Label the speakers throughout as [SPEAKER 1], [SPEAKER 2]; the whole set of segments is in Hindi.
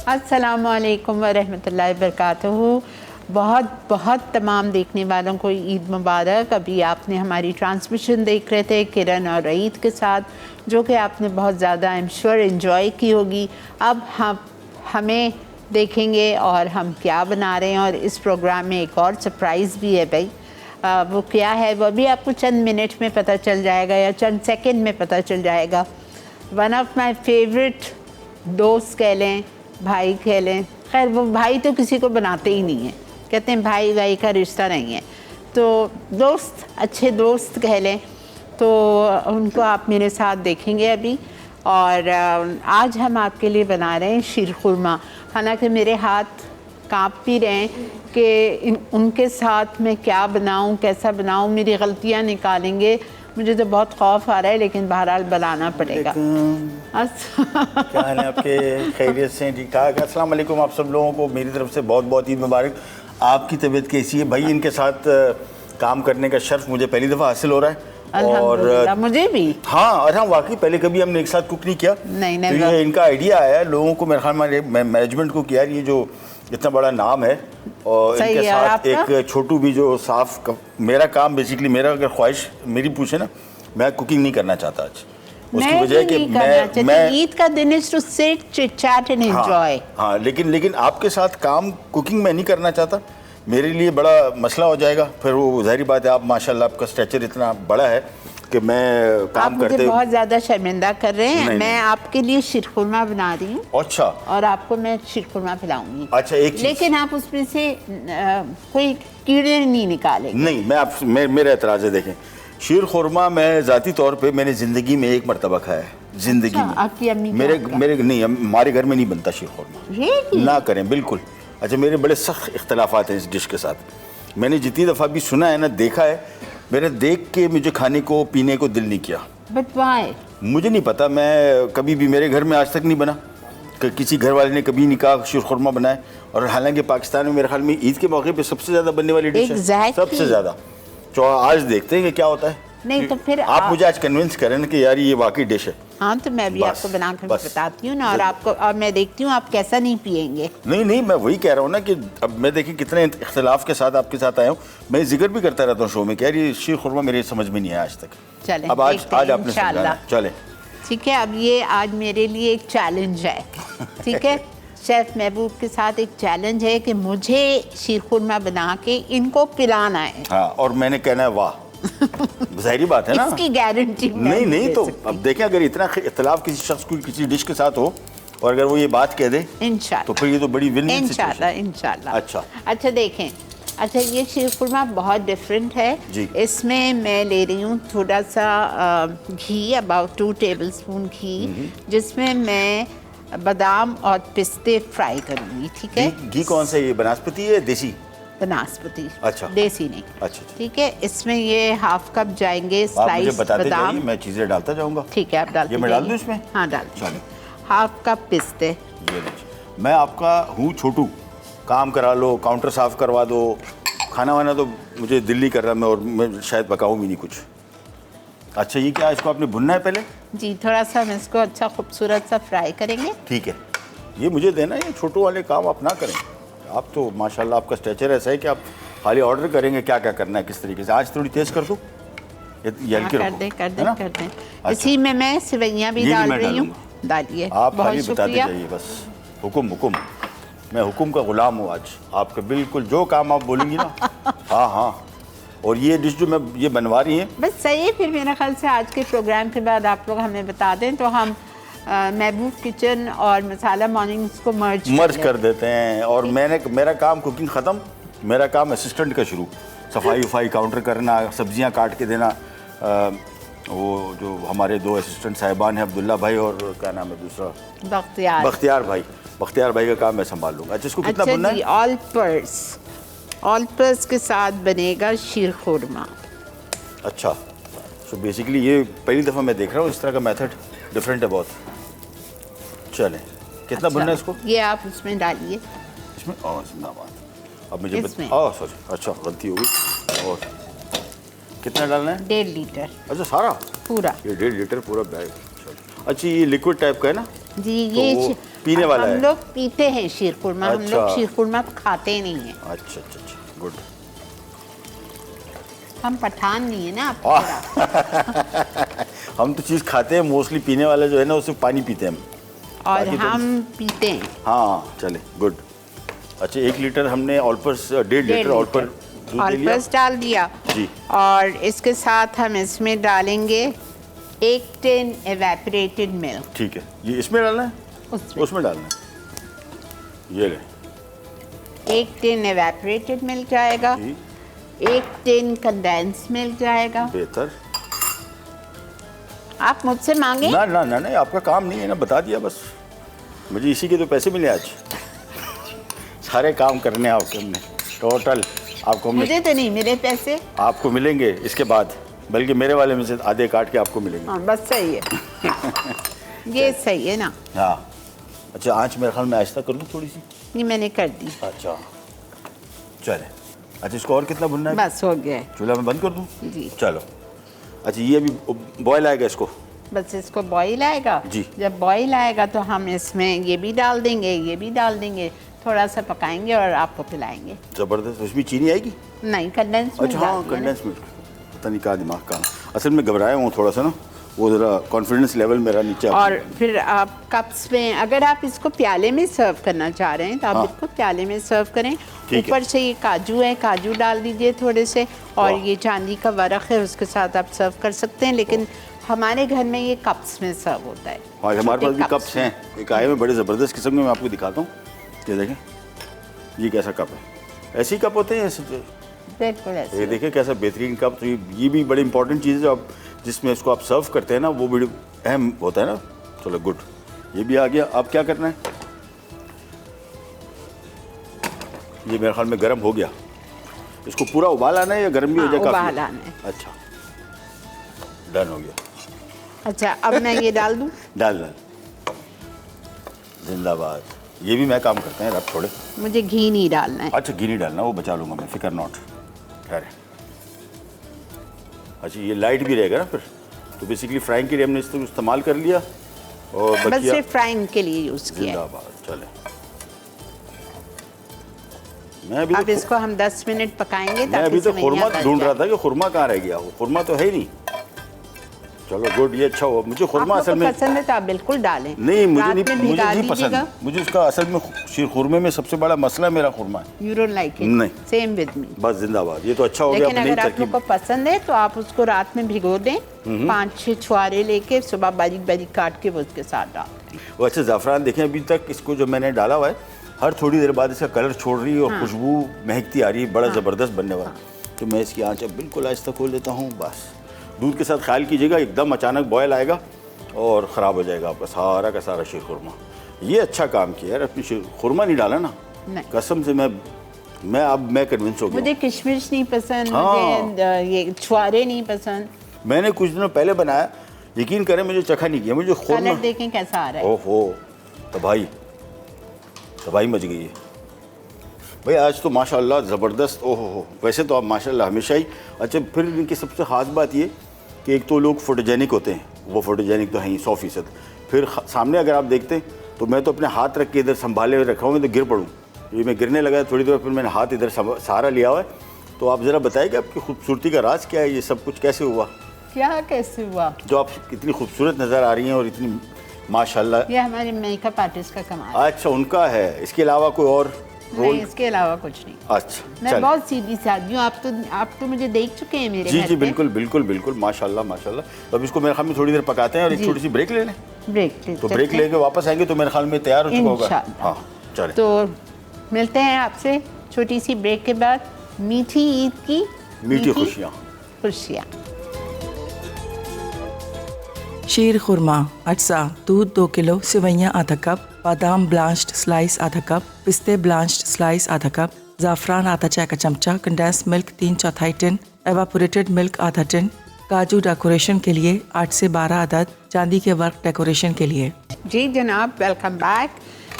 [SPEAKER 1] अस्सलामु अलैकुम वरहमतुल्लाहि वबरकातुहू। बहुत बहुत तमाम देखने वालों को ईद मुबारक। अभी आपने हमारी ट्रांसमिशन देख रहे थे किरण और ईद के साथ, जो कि आपने बहुत ज़्यादा आई एम श्योर एंजॉय की होगी। अब हम हमें देखेंगे और हम क्या बना रहे हैं, और इस प्रोग्राम में एक और सरप्राइज़ भी है भाई। वो क्या है वो भी आपको चंद मिनट में पता चल जाएगा या चंद सेकंड में पता चल जाएगा। वन ऑफ माई फेवरेट दोस्त कह लें, भाई कह लें, खैर वो भाई तो किसी को बनाते ही नहीं है, कहते हैं भाई भाई का रिश्ता नहीं है, तो दोस्त, अच्छे दोस्त कह लें, तो उनको आप मेरे साथ देखेंगे अभी। और आज हम आपके लिए बना रहे हैं शीर खुरमा। हालांकि मेरे हाथ काँप भी रहे हैं कि उनके साथ मैं क्या बनाऊं, कैसा बनाऊं, मेरी गलतियां निकालेंगे, मुझे तो बहुत खौफ आ रहा है, लेकिन बहरहाल बनाना पड़ेगा।
[SPEAKER 2] क्या हाल है आपके? खैरियत से? ठीक ठाक। अस्सलाम वालेकुम आप सब लोगों को मेरी तरफ से बहुत बहुत ईद मुबारक। आपकी तबीयत कैसी है भाई? इनके साथ काम करने का शर्फ मुझे पहली दफ़ा हासिल हो रहा है।
[SPEAKER 1] और मुझे भी।
[SPEAKER 2] हाँ, और हाँ वाकई पहले कभी हमने एक साथ कुक नहीं किया।
[SPEAKER 1] नहीं,
[SPEAKER 2] तो ये इनका आइडिया आया लोगों को, मेरे ख्याल में मैनेजमेंट को किया, ये जो इतना बड़ा नाम है और इनके साथ एक छोटू भी जो साफ मेरा काम बेसिकली, मेरा अगर ख्वाहिश मेरी पूछे ना, मैं कुकिंग नहीं करना चाहता आज।
[SPEAKER 1] उसकी वजह कि मैं ईद का दिन is to sit chit chat and enjoy.
[SPEAKER 2] हाँ, लेकिन आपके साथ काम कुकिंग में नहीं करना चाहता, मेरे लिए बड़ा मसला हो जाएगा। फिर वो जाहिर बात है, आप माशाल्लाह आपका स्ट्रेचर इतना बड़ा है कि मैं काम करते
[SPEAKER 1] मुझे बहुत ज़्यादा शर्मिंदा कर रहे हैं। मैं आपके लिए शीर खुरमा बना रही हूँ।
[SPEAKER 2] अच्छा।
[SPEAKER 1] और आपको मैं शीर खुरमा खिलाऊंगी।
[SPEAKER 2] अच्छा, एक चीज़,
[SPEAKER 1] लेकिन आप उसमें से कोई कीड़े नहीं निकालेंगे।
[SPEAKER 2] नहीं, मेरा एतराज़ है। देखें, शीर खुरमा मैं ज़ाती तौर पे मैंने ज़िंदगी में एक मरतबा खाया है ज़िंदगी में।
[SPEAKER 1] आपकी अम्मी
[SPEAKER 2] मेरे नहीं, हमारे घर में नहीं बनता शीर खुरमा, ना करें बिल्कुल। अच्छा, मेरे बड़े सख्त इख्तलाफात हैं इस डिश के साथ। मैंने जितनी दफ़ा भी सुना है ना, देखा है, मैंने देख के मुझे खाने को पीने को दिल नहीं किया।
[SPEAKER 1] But why?
[SPEAKER 2] मुझे नहीं पता, मैं कभी भी, मेरे घर में आज तक नहीं बना, किसी घर वाले ने कभी नहीं कहा शीर खुरमा बनाए। और हालांकि पाकिस्तान में मेरे ख्याल में ईद के मौके पे सबसे ज़्यादा बनने वाली डिश है, सबसे ज़्यादा। तो आज देखते हैं कि क्या होता है।
[SPEAKER 1] नहीं तो फिर
[SPEAKER 2] आप मुझे आज कन्विंस करें ना कि यार ये वाकई डिश है।
[SPEAKER 1] हाँ, तो मैं भी आपको बना कर बताती हूँ ना, और आपको, और मैं देखती हूँ आप कैसा नहीं पिएंगे।
[SPEAKER 2] नहीं, मैं वही कह रहा हूँ ना कि अब मैं देखिए कितने इख्तिलाफ के साथ आपके साथ आया हूँ। मैं जिक्र भी करता रहता हूँ शो में कि यार ये शीर खुरमा मेरे समझ में नहीं आया आज तक।
[SPEAKER 1] चलें,
[SPEAKER 2] अब आज आपने समझाना। चलें,
[SPEAKER 1] ठीक है। अब ये आज मेरे लिए एक चैलेंज है, ठीक है। शेफ महबूब के साथ एक चैलेंज है कि मुझे शीर खुरमा बना के इनको पिलाना है।
[SPEAKER 2] हाँ, और मैंने कहना है वाह। ज़ाहिरी बात है ना,
[SPEAKER 1] इसकी गारंटी
[SPEAKER 2] नहीं तो अब देखें, अगर इतना इख्तिलाफ किसी शख्स को किसी डिश के साथ हो और अगर वो ये बात कह दे इंशाल्लाह, तो फिर ये तो बड़ी विन-विन सिचुएशन है।
[SPEAKER 1] इंशाल्लाह।
[SPEAKER 2] अच्छा
[SPEAKER 1] देखें, अच्छा ये शीर खुरमा बहुत डिफरेंट है। इसमें मैं ले रही हूँ थोड़ा सा घी, अबाउट 2 टेबलस्पून घी, जिसमें मैं बादाम और पिस्ते फ्राई करूँगी। ठीक है।
[SPEAKER 2] घी कौन सा, ये बनास्पति है देसी?
[SPEAKER 1] बनास्पति।
[SPEAKER 2] अच्छा,
[SPEAKER 1] देसी नहीं।
[SPEAKER 2] अच्छा,
[SPEAKER 1] ठीक है। इसमें ये हाफ कप जाएंगे स्लाइस बादाम।
[SPEAKER 2] मैं चीज़ें डालता जाऊंगा।
[SPEAKER 1] ठीक है, आप डाल।
[SPEAKER 2] ये मैं डाल दूं इसमें?
[SPEAKER 1] हाँ, डाल। हाफ कप पिस्ते।
[SPEAKER 2] ये मैं आपका हूँ छोटू, काम करा लो, काउंटर साफ करवा दो, खाना वाना तो मुझे दिल नहीं कर रहा मैं, और मैं शायद पकाऊँ भी नहीं कुछ। अच्छा, ये क्या, इसको आपने भुनना है पहले?
[SPEAKER 1] जी, थोड़ा सा हम इसको अच्छा खूबसूरत सा फ्राई करेंगे।
[SPEAKER 2] ठीक है, ये मुझे देना, ये छोटू वाले काम आप ना करें। आप तो माशाल्लाह आपका स्ट्रेचर ऐसा है कि आप खाली ऑर्डर करेंगे क्या क्या करना है, किस तरीके से। आज थोड़ी तेज़ कर दूँ?
[SPEAKER 1] कर दें। इसी में मैं सेवइयाँ भी डाल रही हूँ। डालिए,
[SPEAKER 2] आप खाली बताते जाइए बस। हुकुम, मैं हुकुम का गुलाम हूँ आज आपके, बिल्कुल जो काम आप बोलेंगी ना। हाँ। और ये डिश जो मैं ये बनवा रही हैं, बस
[SPEAKER 1] सही है। फिर मेरे ख्याल से आज के प्रोग्राम के बाद आप लोग हमें बता दें तो हम महबूब किचन और मसाला मॉर्निंग्स को मर्ज
[SPEAKER 2] कर देते हैं। और मेरा काम कुकिंग ख़त्म, मेरा काम असिस्टेंट का शुरू, सफाई वफाई, काउंटर करना, सब्जियां काट के देना। वो जो हमारे 2 असिस्टेंट साहिबान हैं, अब्दुल्ला भाई और क्या नाम है दूसरा, बख्तियार भाई का काम मैं संभाल लूँगा। अच्छा, इसको कितना भुनना है?
[SPEAKER 1] ऑल पर्स के साथ बनेगा शीर खुरमा।
[SPEAKER 2] अच्छा, तो बेसिकली ये पहली दफ़ा मैं देख रहा हूँ इस तरह का मेथड, डिफरेंट है बहुत। चलें, कितना भुनना है इसको?
[SPEAKER 1] ये आप उसमें डालिए।
[SPEAKER 2] इसमें? अब मुझे सॉरी, अच्छा गलती हो गई। और कितना डालना है?
[SPEAKER 1] 1.5 लीटर।
[SPEAKER 2] अच्छा, सारा
[SPEAKER 1] पूरा?
[SPEAKER 2] ये 1.5 लीटर पूरा बैग। अच्छा, ये लिक्विड टाइप का है ना?
[SPEAKER 1] जी ये
[SPEAKER 2] वो पीने वाला है।
[SPEAKER 1] हम लोग पीते हैं शीर खुरमा, हम लोग
[SPEAKER 2] अच्छा।
[SPEAKER 1] शीर खुरमा खाते नहीं हैं।
[SPEAKER 2] अच्छा अच्छा अच्छा, गुड।
[SPEAKER 1] हम पठान नहीं है ना आपकी तरह।
[SPEAKER 2] हम तो चीज़ खाते हैं, मोस्टली पीने वाला जो है ना उससे पानी पीते हैं हम।
[SPEAKER 1] और
[SPEAKER 2] बाकी तो-
[SPEAKER 1] हम पीते हैं।
[SPEAKER 2] हाँ चले, गुड। अच्छा 1 लीटर हमने ऑलपर्स 1.5 लीटर ऑलपर दूध ले लिया।
[SPEAKER 1] ऑलपर्स डाल दिया
[SPEAKER 2] जी।
[SPEAKER 1] और इसके साथ हम इसमें डालेंगे 1 टिन एवेपोरेटेड मिल्क।
[SPEAKER 2] ठीक है, ये इसमें डालना है, उसमें डालना है। ये ले
[SPEAKER 1] 1 टिन एवेपोरेटेड मिल्क जाएगा,
[SPEAKER 2] जी,
[SPEAKER 1] 1 टिन कंडेंस मिल्क जाएगा।
[SPEAKER 2] बेहतर।
[SPEAKER 1] आप मुझसे मांगे?
[SPEAKER 2] ना ना ना नहीं, आपका काम नहीं है ना, बता दिया बस। मुझे इसी के तो पैसे मिले आज। सारे काम करने हैं आपके हमने, टोटल आपको हमने।
[SPEAKER 1] मुझे तो नहीं मिले पैसे।
[SPEAKER 2] आपको मिलेंगे इसके बाद, बल्कि मेरे वाले में से आधे काट के आपको मिलेंगे।
[SPEAKER 1] हाँ बस सही है। ये सही है ना?
[SPEAKER 2] हाँ। अच्छा आँच मेरे ख्याल में आहिस्ता कर लूँ थोड़ी सी।
[SPEAKER 1] ये मैंने कर दी।
[SPEAKER 2] अच्छा चले। अच्छा इसको और कितना भुनना है?
[SPEAKER 1] बस हो गया है।
[SPEAKER 2] चूल्हा में बंद कर दूँ?
[SPEAKER 1] जी।
[SPEAKER 2] चलो। अच्छा ये अभी बॉयल आएगा इसको?
[SPEAKER 1] बस इसको बॉईल आएगा।
[SPEAKER 2] जी।
[SPEAKER 1] जब बॉईल आएगा तो हम इसमें ये भी डाल देंगे, ये भी डाल देंगे, थोड़ा सा पकाएंगे और आपको पिलाएंगे।
[SPEAKER 2] ज़बरदस्त। उसमें चीनी आएगी?
[SPEAKER 1] नहीं, कंडेंस मिल्क
[SPEAKER 2] अच्छा हाँ,
[SPEAKER 1] डाल दिया ना।
[SPEAKER 2] Condense milk. पता नहीं क्या दिमाग का, असल में घबराया हूँ थोड़ा सा ना, वो ज़रा कॉन्फिडेंस लेवल मेरा नीचे आ
[SPEAKER 1] और फिर आप कप्स में, अगर आप इसको प्याले में सर्व करना चाह रहे हैं तो आप
[SPEAKER 2] हाँ।
[SPEAKER 1] इसको प्याले में सर्व करें।
[SPEAKER 2] ठीक है।
[SPEAKER 1] ऊपर से ये काजू है, काजू डाल दीजिए थोड़े से, और
[SPEAKER 2] वाह।
[SPEAKER 1] ये चांदी का वर्क है उसके साथ आप सर्व कर सकते हैं। लेकिन हमारे घर में ये कप्स में सर्व होता है।
[SPEAKER 2] हाँ हमारे पास
[SPEAKER 1] छोटे
[SPEAKER 2] भी कप्स हैं, एक आए में बड़े ज़बरदस्त किस्म के, मैं आपको दिखाता हूँ। ये देखें, ये कैसा कप है। ऐसे ही कप होते हैं ऐसे।
[SPEAKER 1] बिल्कुल ऐसे।
[SPEAKER 2] ये देखिए कैसा बेहतरीन कप। तो ये भी बड़ी इंपॉर्टेंट चीज़ है जो आप जिसमें इसको आप सर्व करते हैं ना, वो बड़ी अहम होता है ना। चलो गुड, ये भी आ गया। अब क्या करना है? ये मेरे ख्याल में गर्म हो गया। इसको पूरा उबाल आना है या गर्म भी हो
[SPEAKER 1] हाँ,
[SPEAKER 2] जाए?
[SPEAKER 1] उबाल आना है।
[SPEAKER 2] अच्छा डन हो गया।
[SPEAKER 1] अच्छा अब मैं ये डाल दूँ?
[SPEAKER 2] डाल डाल, जिंदाबाद। ये भी मैं काम करते हैं, आप छोड़े।
[SPEAKER 1] मुझे घी नहीं डालना है।
[SPEAKER 2] अच्छा घी नहीं डालना, वो बचा लूँगा मैं, फिक्र नॉट। खैर अच्छा ये लाइट भी रहेगा ना फिर, तो बेसिकली फ्राइंग के लिए हमने इसको इस्तेमाल कर लिया और
[SPEAKER 1] बस
[SPEAKER 2] बचिया
[SPEAKER 1] सिर्फ फ्राइंग के लिए यूज़ किया है।
[SPEAKER 2] जिंदाबाद। चले मैं अभी
[SPEAKER 1] अब
[SPEAKER 2] तो
[SPEAKER 1] इसको हम 10 मिनट पकाएंगे
[SPEAKER 2] मैं अभी
[SPEAKER 1] ताकि
[SPEAKER 2] तो खुरमा
[SPEAKER 1] सेवइयां
[SPEAKER 2] ढूंढ
[SPEAKER 1] गल
[SPEAKER 2] रहा
[SPEAKER 1] जाए।
[SPEAKER 2] था कि खुरमा कहाँ रह गया। वो खुरमा तो है ही नहीं। चलो गुड, ये अच्छा हुआ। मुझे खुरमा
[SPEAKER 1] आपको
[SPEAKER 2] असल में
[SPEAKER 1] पसंद है तो आप बिल्कुल डालें।
[SPEAKER 2] नहीं, मुझे
[SPEAKER 1] रात
[SPEAKER 2] नहीं,
[SPEAKER 1] में
[SPEAKER 2] मुझे
[SPEAKER 1] भिगा
[SPEAKER 2] नहीं पसंद।
[SPEAKER 1] दीजिएगा।
[SPEAKER 2] मुझे उसका असल में शीर खुरमे में सबसे बड़ा मसला मेरा खुरमा है।
[SPEAKER 1] You don't like it?
[SPEAKER 2] नहीं।
[SPEAKER 1] Same with me।
[SPEAKER 2] बस जिंदाबाद। ये तो अच्छा हो गया।
[SPEAKER 1] लेकिन
[SPEAKER 2] अपनी
[SPEAKER 1] अगर आप लोग
[SPEAKER 2] तरकीब।
[SPEAKER 1] को पसंद है तो आप उसको रात में भिगो दें, 5-6 छुआरे लेके सुबह बारीक बारीक काट के वो उसके साथ डाल दें।
[SPEAKER 2] वो अच्छा ज़ाफ़रान देखें, अभी तक इसको जो मैंने डाला हुआ है, हर थोड़ी देर बाद इसका कलर छोड़ रही है और खुशबू महकती आ रही है, बड़ा ज़बरदस्त बनने वाला। तो मैं इसकी आंच अब बिल्कुल आहिस्ता खोल देता हूँ। बस दूध के साथ ख्याल कीजिएगा, एकदम अचानक बॉयल आएगा और ख़राब हो जाएगा आपका सारा का सारा शीर खुरमा। ये अच्छा काम किया यार, अपनी शीर खुरमा नहीं डाला ना,
[SPEAKER 1] नहीं।
[SPEAKER 2] कसम से मैं कन्विंस हो गया।
[SPEAKER 1] मुझे किशमिश नहीं पसंद,
[SPEAKER 2] हाँ।
[SPEAKER 1] मुझे ये छुआरे नहीं पसंद।
[SPEAKER 2] मैंने कुछ दिनों पहले बनाया, यकीन करें मुझे चखा नहीं किया। मुझे खुरमा,
[SPEAKER 1] कलर देखें कैसा आ रहा है।
[SPEAKER 2] ओहो तबाही मच गई है भाई आज तो माशाल्लाह ज़बरदस्त। ओहो हो, वैसे तो आप माशाल्लाह हमेशा ही। अच्छा फिर इनकी सबसे ख़ास बात ये कि एक तो लोग फोटोजेनिक होते हैं, वो फोटोजेनिक तो हैं ही 100%। फिर सामने अगर आप देखते हैं तो मैं तो अपने हाथ रख के इधर संभाले हुए रखा हूँ, मैं तो गिर पड़ूँ। ये मैं गिरने लगा थोड़ी देर, फिर मैंने हाथ इधर सहारा लिया हुआ है। तो आप ज़रा बताइए आपकी खूबसूरती का राज क्या है, ये सब कुछ कैसे हुआ?
[SPEAKER 1] क्या कैसे हुआ?
[SPEAKER 2] जो आप इतनी खूबसूरत नज़र आ रही हैं और इतनी माशाल्लाह।
[SPEAKER 1] ये हमारे मेकअप आर्टिस्ट का कमाल है।
[SPEAKER 2] अच्छा उनका है, इसके अलावा कोई और रोल?
[SPEAKER 1] नहीं, इसके अलावा कुछ नहीं।
[SPEAKER 2] अच्छा
[SPEAKER 1] मैं
[SPEAKER 2] चल।
[SPEAKER 1] बहुत सीधी सादी हूँ। आप तो मुझे देख चुके हैं मेरे
[SPEAKER 2] जी
[SPEAKER 1] घर
[SPEAKER 2] जी
[SPEAKER 1] पे।
[SPEAKER 2] बिल्कुल बिल्कुल बिल्कुल माशाल्लाह माशाल्लाह। तो अब इसको मेरे ख्याल में थोड़ी देर पकाते हैं और एक
[SPEAKER 1] जी।
[SPEAKER 2] छोटी सी ब्रेक ले लें।
[SPEAKER 1] ब्रेक
[SPEAKER 2] तो ब्रेक लेके वापस आएंगे तो मेरे ख्याल में तैयार हो चुका होगा।
[SPEAKER 1] इंशाअल्लाह।
[SPEAKER 2] हाँ चले।
[SPEAKER 1] तो मिलते हैं आपसे छोटी सी ब्रेक के बाद। मीठी ईद की
[SPEAKER 2] मीठी खुशियाँ।
[SPEAKER 1] खुशियाँ।
[SPEAKER 3] शीर खुरमा, अज्जा, दूध 2 किलो, सेवइयाँ आधा कप, बादाम ब्लांच्ड स्लाइस आधा कप, पिस्ते ब्लांच्ड स्लाइस आधा कप, ज़ाफ़रान आधा चाय का चमचा, condense milk 3/4 tin, evaporated milk आधा टिन, काजू डेकोरेशन के लिए 8 से 12 अदद, चांदी के वर्क डेकोरेशन के लिए।
[SPEAKER 1] जी जनाब, वेलकम बैक।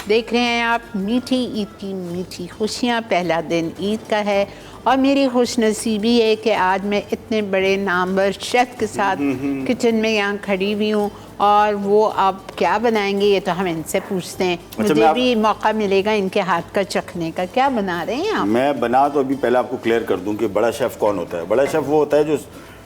[SPEAKER 1] देख रहे हैं आप मीठी ईद की मीठी खुशियाँ। पहला दिन ईद का है और मेरी खुशनसीबी है कि आज मैं इतने बड़े नामवर शेफ़ के साथ किचन में यहाँ खड़ी हुई हूँ, और वो आप क्या बनाएंगे ये तो हम इनसे पूछते हैं। मुझे भी मौका मिलेगा इनके हाथ का चखने का। क्या बना रहे हैं आप?
[SPEAKER 2] मैं बना तो अभी पहले आपको क्लियर कर दूं कि बड़ा शेफ़ कौन होता है। बड़ा शेफ़ वो होता है जो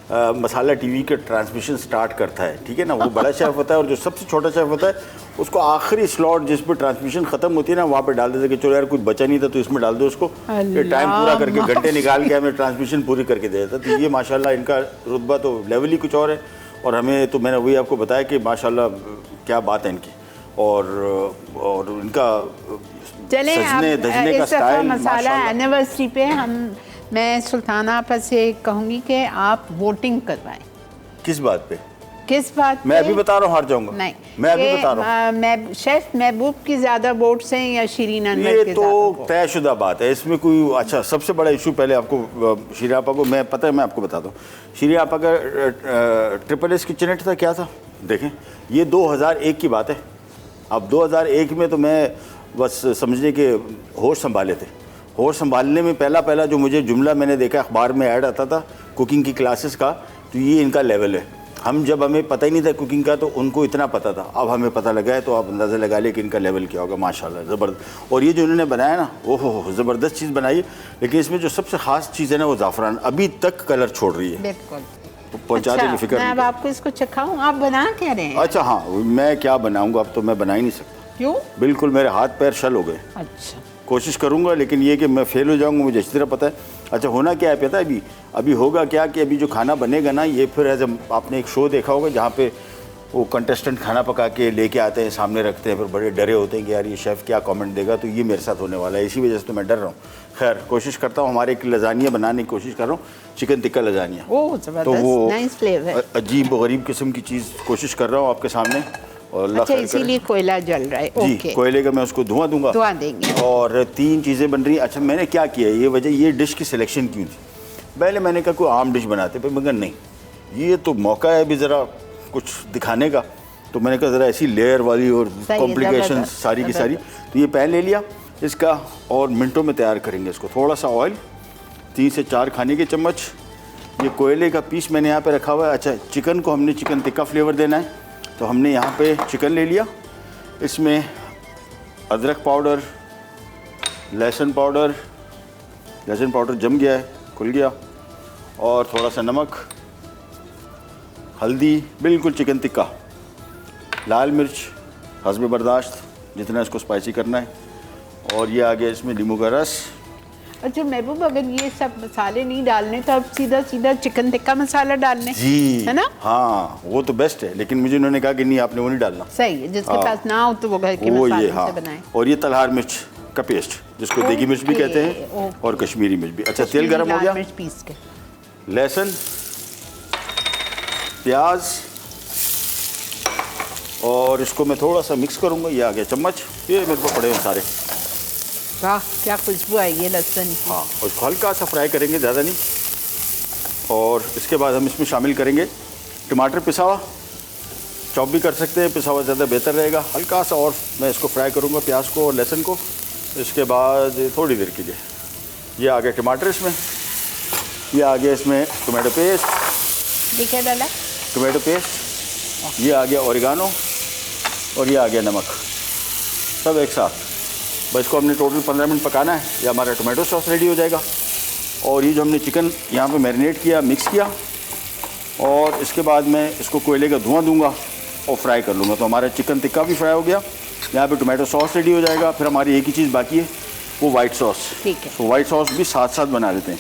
[SPEAKER 2] मसाला टीवी के ट्रांसमिशन स्टार्ट करता है, ठीक है ना, वो बड़ा शेफ़ होता है। और जो सबसे छोटा शेफ़ होता है उसको आखिरी स्लॉट जिस पर ट्रांसमिशन ख़त्म होती है ना, वहाँ पे डाल देते कि चलो यार कुछ बचा नहीं था तो इसमें डाल दो उसको, ये टाइम पूरा करके घंटे निकाल के हमें ट्रांसमिशन पूरी करके दे देता। तो ये माशाल्लाह इनका रुतबा तो लेवल ही कुछ और है। और हमें तो मैंने वही आपको बताया कि माशाल्लाह क्या बात है इनकी, और इनका सजने धजने का स्टाइल।
[SPEAKER 1] मसाला एनिवर्सरी पे मैं सुल्ताना आपा से कहूँगी कि आप वोटिंग करवाएं।
[SPEAKER 2] किस बात पे?
[SPEAKER 1] किस बात?
[SPEAKER 2] मैं अभी बता रहा हूँ, हार जाऊंगा।
[SPEAKER 1] नहीं,
[SPEAKER 2] मैं अभी बता रहा हूँ।
[SPEAKER 1] मैं शेफ महबूब की ज़्यादा वोट्स हैं या शिरीन अनवर के?
[SPEAKER 2] ये तो तयशुदा बात है, इसमें कोई अच्छा सबसे बड़ा इशू पहले आपको शीरी आपा को मैं पता है, मैं आपको बताता हूँ। शीरी आपा का SSS किचनेट था, क्या था देखें, ये 2001 की बात है। अब 2001 में तो मैं बस समझने के होश संभाले थे। होश संभालने में पहला जो मुझे जुमला मैंने देखा अखबार में ऐड आता था कुकिंग की क्लासेस का, तो ये इनका लेवल है। हम जब हमें पता ही नहीं था कुकिंग का तो उनको इतना पता था, अब हमें पता लगा है तो आप अंदाज़ा लगा ले कि इनका लेवल क्या होगा। माशाल्लाह ज़बरदस्त। और ये जो इन्होंने बनाया ना, ओहो ज़बरदस्त चीज़ बनाई। लेकिन इसमें जो सबसे ख़ास चीज़ है ना वो ज़ाफ़रान अभी तक कलर छोड़ रही है।
[SPEAKER 1] बिल्कुल
[SPEAKER 2] तो पहुँचा देने फिक्र
[SPEAKER 1] मैं अब आपको इसको चखाऊँ, आप बना क्या रहे हैं?
[SPEAKER 2] अच्छा हाँ, मैं क्या बनाऊँगा, अब तो मैं बना ही नहीं सकता।
[SPEAKER 1] क्यों?
[SPEAKER 2] बिल्कुल मेरे हाथ पैर शल हो गए।
[SPEAKER 1] अच्छा,
[SPEAKER 2] कोशिश करूंगा लेकिन ये कि मैं फेल हो जाऊंगा मुझे अच्छी तरह पता है। अच्छा होना क्या है पता है अभी होगा क्या कि अभी जो खाना बनेगा ना, ये फिर एज आपने एक शो देखा होगा जहाँ पे वो कंटेस्टेंट खाना पका के लेके आते हैं, सामने रखते हैं, फिर बड़े डरे होते हैं कि यार ये शेफ़ क्या कमेंट देगा। तो ये मेरे साथ होने वाला है, इसी वजह से तो मैं डर रहा हूँ। खैर कोशिश करता हूँ, हमारे एक लजानिया बनाने की कोशिश कर रहा हूँ, चिकन टिक्का लजानिया।
[SPEAKER 1] तो वो
[SPEAKER 2] अजीब गरीब किस्म की चीज़ कोशिश कर रहा हूँ आपके सामने। और
[SPEAKER 1] अच्छा, इसीलिए कोयला जल रहा है।
[SPEAKER 2] जी
[SPEAKER 1] ओके।
[SPEAKER 2] कोयले का मैं उसको धुआं दूंगा,
[SPEAKER 1] धुआं देंगे।
[SPEAKER 2] और 3 चीज़ें बन रही हैं। अच्छा मैंने क्या किया, ये वजह ये डिश की सिलेक्शन क्यों थी, पहले मैंने कहा कोई आम डिश बनाते पर मगर नहीं, ये तो मौका है अभी ज़रा कुछ दिखाने का। तो मैंने कहा ज़रा ऐसी लेयर वाली और कॉम्प्लिकेशन सारी की सारी। तो ये पैन ले लिया इसका और मिनटों में तैयार करेंगे इसको। थोड़ा सा ऑयल, 3 से 4 खाने के चम्मच। ये कोयले का पीस मैंने यहाँ पे रखा हुआ है। अच्छा चिकन को हमने चिकन टिक्का फ्लेवर देना है, तो हमने यहाँ पे चिकन ले लिया, इसमें अदरक पाउडर, लहसुन पाउडर जम गया है, खुल गया, और थोड़ा सा नमक, हल्दी, बिल्कुल चिकन टिक्का, लाल मिर्च हस्ब बर्दाश्त जितना इसको स्पाइसी करना है, और ये आ गया इसमें नींबू का रस।
[SPEAKER 1] अच्छा महबूब, अगर ये सब मसाले नहीं डालने तो अब सीधा चिकन टिक्का मसाला डालने,
[SPEAKER 2] जी
[SPEAKER 1] है ना?
[SPEAKER 2] हाँ वो तो बेस्ट है, लेकिन मुझे उन्होंने कहा कि नहीं आपने वो नहीं डालना।
[SPEAKER 1] सही है, जिसके पास ना हो तो वो घर के मसाले से बनाए।
[SPEAKER 2] और ये तलहार मिर्च का पेस्ट जिसको देगी मिर्च भी कहते हैं, और कश्मीरी मिर्च भी। अच्छा तेल गर्म हो गया,
[SPEAKER 1] पीस के
[SPEAKER 2] लहसुन, प्याज, और इसको मैं थोड़ा सा मिक्स करूँगा। ये आ गया चम्मच, ये मेरे को पड़े हैं सारे।
[SPEAKER 1] वाह क्या खुशबू आई है लहसुन की।
[SPEAKER 2] हाँ, और इसको हल्का सा फ्राई करेंगे, ज़्यादा नहीं। और इसके बाद हम इसमें शामिल करेंगे टमाटर पिसा हुआ, चॉप भी कर सकते हैं, पिसा हुआ ज़्यादा बेहतर रहेगा। हल्का सा और मैं इसको फ्राई करूँगा प्याज को और लहसुन को। इसके बाद थोड़ी देर के लिए ये आ गया टमाटर इसमें, ये आ गया इसमें टोमेटो पेस्ट,
[SPEAKER 1] देखिए डाला
[SPEAKER 2] टोमेटो पेस्ट, ये आ गया ओरिगानो, और ये आ गया नमक, सब एक साथ। बस इसको हमने टोटल 15 मिनट पकाना है, ये हमारा टोमेटो सॉस रेडी हो जाएगा। और ये जो हमने चिकन यहाँ पे मैरिनेट किया, मिक्स किया, और इसके बाद मैं इसको कोयले का धुआं दूंगा और फ्राई कर लूँगा। तो हमारा चिकन टिक्का भी फ्राई हो गया, यहाँ पे टोमेटो सॉस रेडी हो जाएगा। फिर हमारी एक ही चीज़ बाकी है, वो वाइट सॉस।
[SPEAKER 1] ठीक है,
[SPEAKER 2] तो वाइट सॉस भी साथ साथ बना लेते हैं।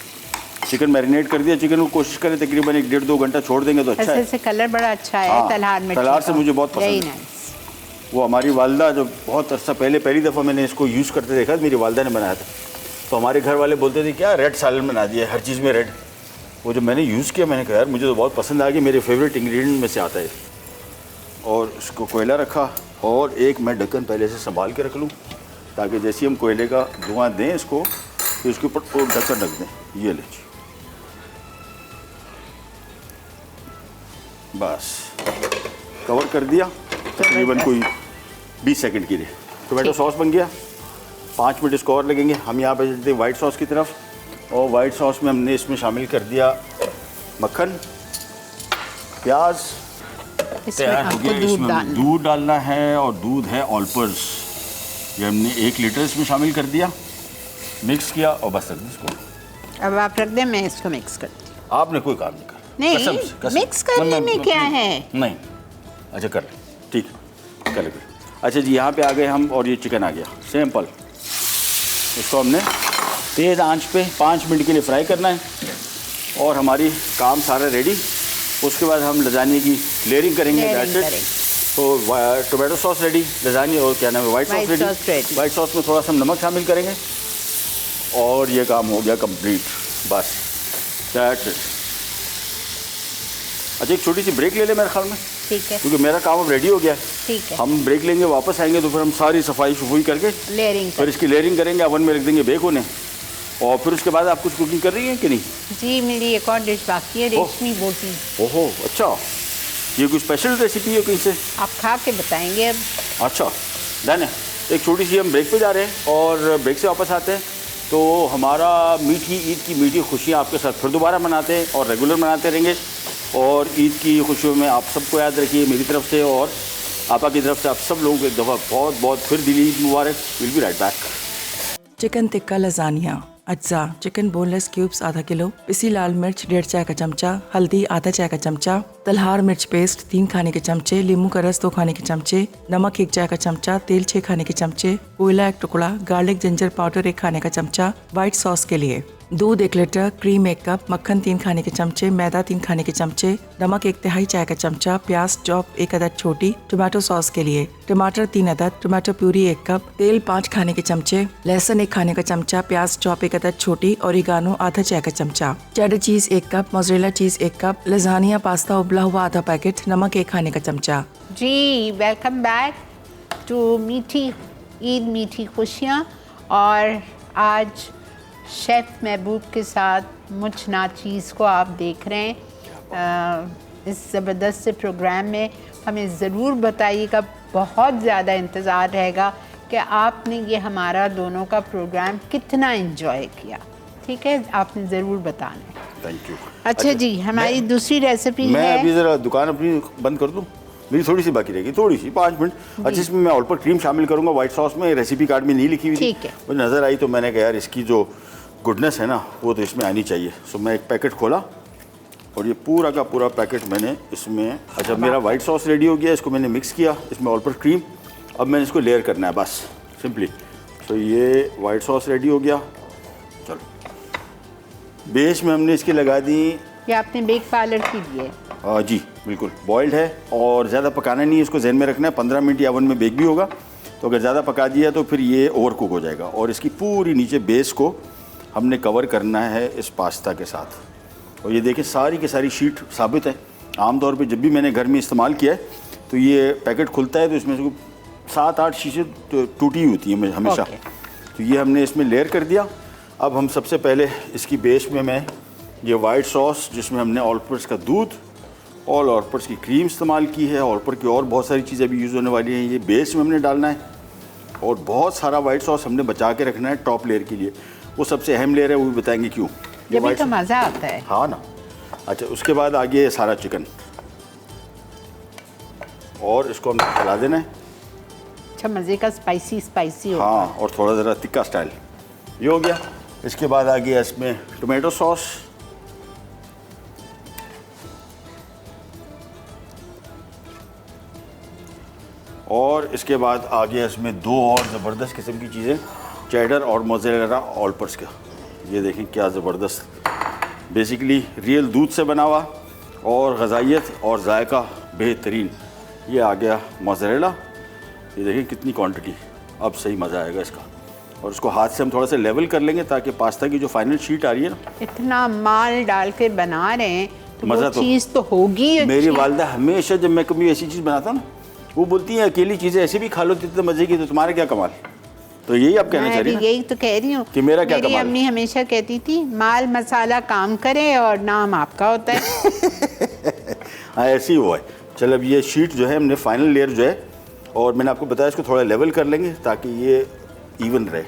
[SPEAKER 2] चिकन मैरिनेट कर दिया, चिकन को कोशिश करें तकरीबन 1-1.5-2 घंटा छोड़ देंगे तो अच्छा है।
[SPEAKER 1] ऐसे कलर बड़ा अच्छा है।
[SPEAKER 2] तलहार से मुझे बहुत पसंद है। वो हमारी वालदा जो बहुत अर्सा पहले पहली दफ़ा मैंने इसको यूज़ करते देखा, मेरी वालदा ने बनाया था। तो हमारे घर वाले बोलते थे क्या रेड सालन बना दिया, हर चीज़ में रेड। वो जब मैंने यूज़ किया मैंने कहा यार मुझे तो बहुत पसंद आ गया, मेरे फेवरेट इंग्रेडिएंट में से आता है। और इसको कोयला रखा, और एक मैं ढक्कन पहले से संभाल के रख लूँ ताकि जैसे हम कोयले का धुआं दें इसको, तो इसके ऊपर ढक्कन रख दें। ये ले बस कवर कर दिया तकरीबन कोई 20 सेकंड के लिए। टोमेटो सॉस बन गया, 5 मिनट इसको और लगेंगे। हम यहाँ पे चलते हैं वाइट सॉस की तरफ, और वाइट सॉस में हमने इसमें शामिल कर दिया मक्खन, प्याज।
[SPEAKER 1] इसमें
[SPEAKER 2] तैयार हो
[SPEAKER 1] आपको
[SPEAKER 2] गया।
[SPEAKER 1] दूध
[SPEAKER 2] इसमें
[SPEAKER 1] डालना
[SPEAKER 2] दूध डालना है और दूध है ऑलपर्स, ये हमने 1 लीटर इसमें शामिल कर दिया, मिक्स किया और बस रख दी इसको।
[SPEAKER 1] अब आप रख दें, मैं इसको मिक्स करती हूँ।
[SPEAKER 2] आपने कोई काम नहीं करना।
[SPEAKER 1] नहीं,
[SPEAKER 2] कसम से, कसम।
[SPEAKER 1] मिक्स करने में क्या है?
[SPEAKER 2] नहीं, अच्छा कर ले, ठीक है, कर ले। अच्छा जी, यहाँ पे आ गए हम और ये चिकन आ गया, सिंपल। इसको हमने तेज़ आंच पे 5 मिनट के लिए फ्राई करना है और हमारी काम सारा रेडी। उसके बाद हम लजानी की लेयरिंग करेंगे। तो टोमेटो सॉस रेडी, लजानी और क्या नाम है, white sauce ready. White sauce में थोड़ा सा नमक शामिल करेंगे और ये काम हो गया कंप्लीट, बस दैट्स इट। अच्छा, एक छोटी सी ब्रेक ले लें मेरे ख्याल में,
[SPEAKER 1] ठीक है,
[SPEAKER 2] क्योंकि मेरा काम अब रेडी हो गया है।
[SPEAKER 1] ठीक है,
[SPEAKER 2] हम ब्रेक लेंगे, वापस आएंगे तो फिर हम सारी सफाई शफाई करके
[SPEAKER 1] लेयरिंग
[SPEAKER 2] फिर इसकी लेयरिंग करेंगे, ओवन में रख देंगे बेक होने। और फिर उसके बाद आप कुछ कुकिंग कर रही हैं कि नहीं?
[SPEAKER 1] जी, मेरी एक और डिश बाकी है, रेशमी बोटी।
[SPEAKER 2] ओहो, अच्छा, ये कोई स्पेशल रेसिपी है कहीं से?
[SPEAKER 1] आप खा के बताएंगे अब।
[SPEAKER 2] अच्छा, डन है। एक छोटी सी हम ब्रेक पे जा रहे हैं और ब्रेक से वापस आते हैं तो हमारा मीठी ईद की मीठी खुशियाँ आपके साथ फिर दोबारा मनाते हैं और रेगुलर मनाते रहेंगे। और ईद की खुशियों में आप सबको याद रखिए मेरी तरफ से और आपा की तरफ से आप सब लोगों को एक दफ़ा बहुत बहुत फिर दिली ईद मुबारक। Will be right back.
[SPEAKER 3] Chicken tikka lasagna. अज्जा: चिकन बोनलेस क्यूब्स आधा किलो, पिसी लाल मिर्च 1.5 चाय का चमचा, हल्दी आधा चाय का चमचा, तलहार मिर्च पेस्ट 3 खाने के चमचे, नींबू का रस 2 खाने के चमचे, नमक 1 चाय का चमचा, तेल 6 खाने के चमचे, कोयला 1 टुकड़ा, गार्लिक जिंजर पाउडर 1 खाने का चमचा। वाइट सॉस के लिए दूध 1 लीटर, क्रीम 1 कप, मक्खन 3 खाने के चमचे, मैदा 3 खाने के चमचे, नमक 1/3 चाय का चमचा, प्याज चॉप 1 अदद छोटी। टोमेटो सॉस के लिए टमाटर 3 अदद, टोमेटो प्यूरी 1 कप, तेल 5 खाने के चमचे, लहसुन 1 खाने का चमचा, प्याज चॉप 1 अदद छोटी, ओरिगानो आधा चाय का चमचा, चेडर चीज 1 कप, मोज़रेला चीज 1 कप, लजानिया पास्ता उबला हुआ आधा पैकेट, नमक 1 खाने का चमचा।
[SPEAKER 1] जी, वेलकम बैक टू मीठी ईद मीठी खुशियाँ। और आज शेफ़ महबूब के साथ मुझ नाचीज़ को आप देख रहे हैं इस ज़बरदस्त से प्रोग्राम में। हमें ज़रूर बताइएगा, बहुत ज़्यादा इंतज़ार रहेगा कि आपने ये हमारा दोनों का प्रोग्राम कितना एंजॉय किया। ठीक है, आपने ज़रूर बताना है।
[SPEAKER 2] Thank you.
[SPEAKER 1] अच्छा जी, हमारी दूसरी रेसिपी
[SPEAKER 2] मैं
[SPEAKER 1] है।
[SPEAKER 2] अभी ज़रा दुकान अपनी बंद कर दूं, मेरी थोड़ी सी बाकी रहेगी, थोड़ी सी 5 मिनट। अच्छा, इसमें मैं ऑलपर क्रीम शामिल करूंगा वाइट सॉस में, रेसिपी कार्ड में नहीं लिखी हुई थी,
[SPEAKER 1] ठीक है।
[SPEAKER 2] मुझे नज़र आई तो मैंने कहा यार इसकी जो गुडनेस है ना वो तो इसमें आनी चाहिए। सो मैं एक पैकेट खोला और ये पूरा का पूरा पैकेट मैंने इसमें। अच्छा, मेरा वाइट सॉस रेडी हो गया, इसको मैंने मिक्स किया, इसमें ऑलपर क्रीम। अब मैंने इसको लेयर करना है बस सिंपली। सो ये वाइट सॉस रेडी हो गया। चलो, बेस में हमने इसकी लगा दी।
[SPEAKER 1] ये आपने बेक पार्लर की दी है?
[SPEAKER 2] जी बिल्कुल, बॉइल्ड है और ज़्यादा पकाना नहीं है, इसको जहन में रखना है। 15 मिनट या ओवन में बेक भी होगा, तो अगर ज़्यादा पका दिया तो फिर ये ओवर कुक हो जाएगा। और इसकी पूरी नीचे बेस को हमने कवर करना है इस पास्ता के साथ। और ये देखिए सारी की सारी शीट साबित है। आमतौर पे जब भी मैंने घर में इस्तेमाल किया है तो ये पैकेट खुलता है तो इसमें से 7-8 शीशे टूटी होती है हमेशा। तो ये हमने इसमें लेयर कर दिया। अब हम सबसे पहले इसकी बेस में मैं ये वाइट सॉस, जिसमें हमने ऑलपर्स का दूध और ऑलपर्स की क्रीम इस्तेमाल की है, ऑलपर की और बहुत सारी चीज़ें भी यूज़ होने वाली हैं, ये बेस में हमने डालना है। और बहुत सारा वाइट सॉस हमने बचा के रखना है टॉप लेयर के लिए। वो सबसे अहम लेयर है, वो भी बताएंगे क्यों।
[SPEAKER 1] ये भी तो मज़ा आता है।
[SPEAKER 2] हाँ ना। अच्छा, उसके बाद आगे सारा चिकन और इसको हमने फैला देना है।
[SPEAKER 1] अच्छा, मज़े का स्पाइसी होगा।
[SPEAKER 2] हाँ, और थोड़ा ज़रा तिक्का स्टाइल। ये हो गया। इसके बाद आ गया इसमें टोमेटो सॉस, और इसके बाद आ गया इसमें 2 और ज़बरदस्त किस्म की चीज़ें, चेडर और मोज़रेला ऑलपर्स का। ये देखें क्या ज़बरदस्त, बेसिकली रियल दूध से बना हुआ और ग़ज़ाइयत और जायका बेहतरीन। ये आ गया मोज़रेला, ये देखें कितनी क्वांटिटी, अब सही मज़ा आएगा इसका। और इसको हाथ से हम थोड़ा सा लेवल कर लेंगे ताकि पास्ता की जो फाइनल शीट आ रही है ना,
[SPEAKER 1] इतना माल डाल के बना रहे हैं तो
[SPEAKER 2] मज़ा
[SPEAKER 1] वो चीज़ तो होगी अच्छी।
[SPEAKER 2] मेरी वालदा हमेशा जब मैं कभी ऐसी चीज़ बनाता हूँ ना, वो बोलती है अकेली चीज़ें ऐसी भी खा लो जितने मज़े की, तो तुम्हारा क्या कमाल। तो यही आप कहना चाह रही हैं?
[SPEAKER 1] यही तो कह रही हूँ
[SPEAKER 2] कि मेरा क्या
[SPEAKER 1] मेरी
[SPEAKER 2] कमाल।
[SPEAKER 1] अम्मी हमेशा कहती थी माल मसाला काम करे और नाम आपका होता है।
[SPEAKER 2] हाँ, ऐसे ही हुआ है। चल, अब ये शीट जो है हमने फाइनल लेयर जो है, और मैंने आपको बताया इसको थोड़ा लेवल कर लेंगे ताकि ये इवन रहे।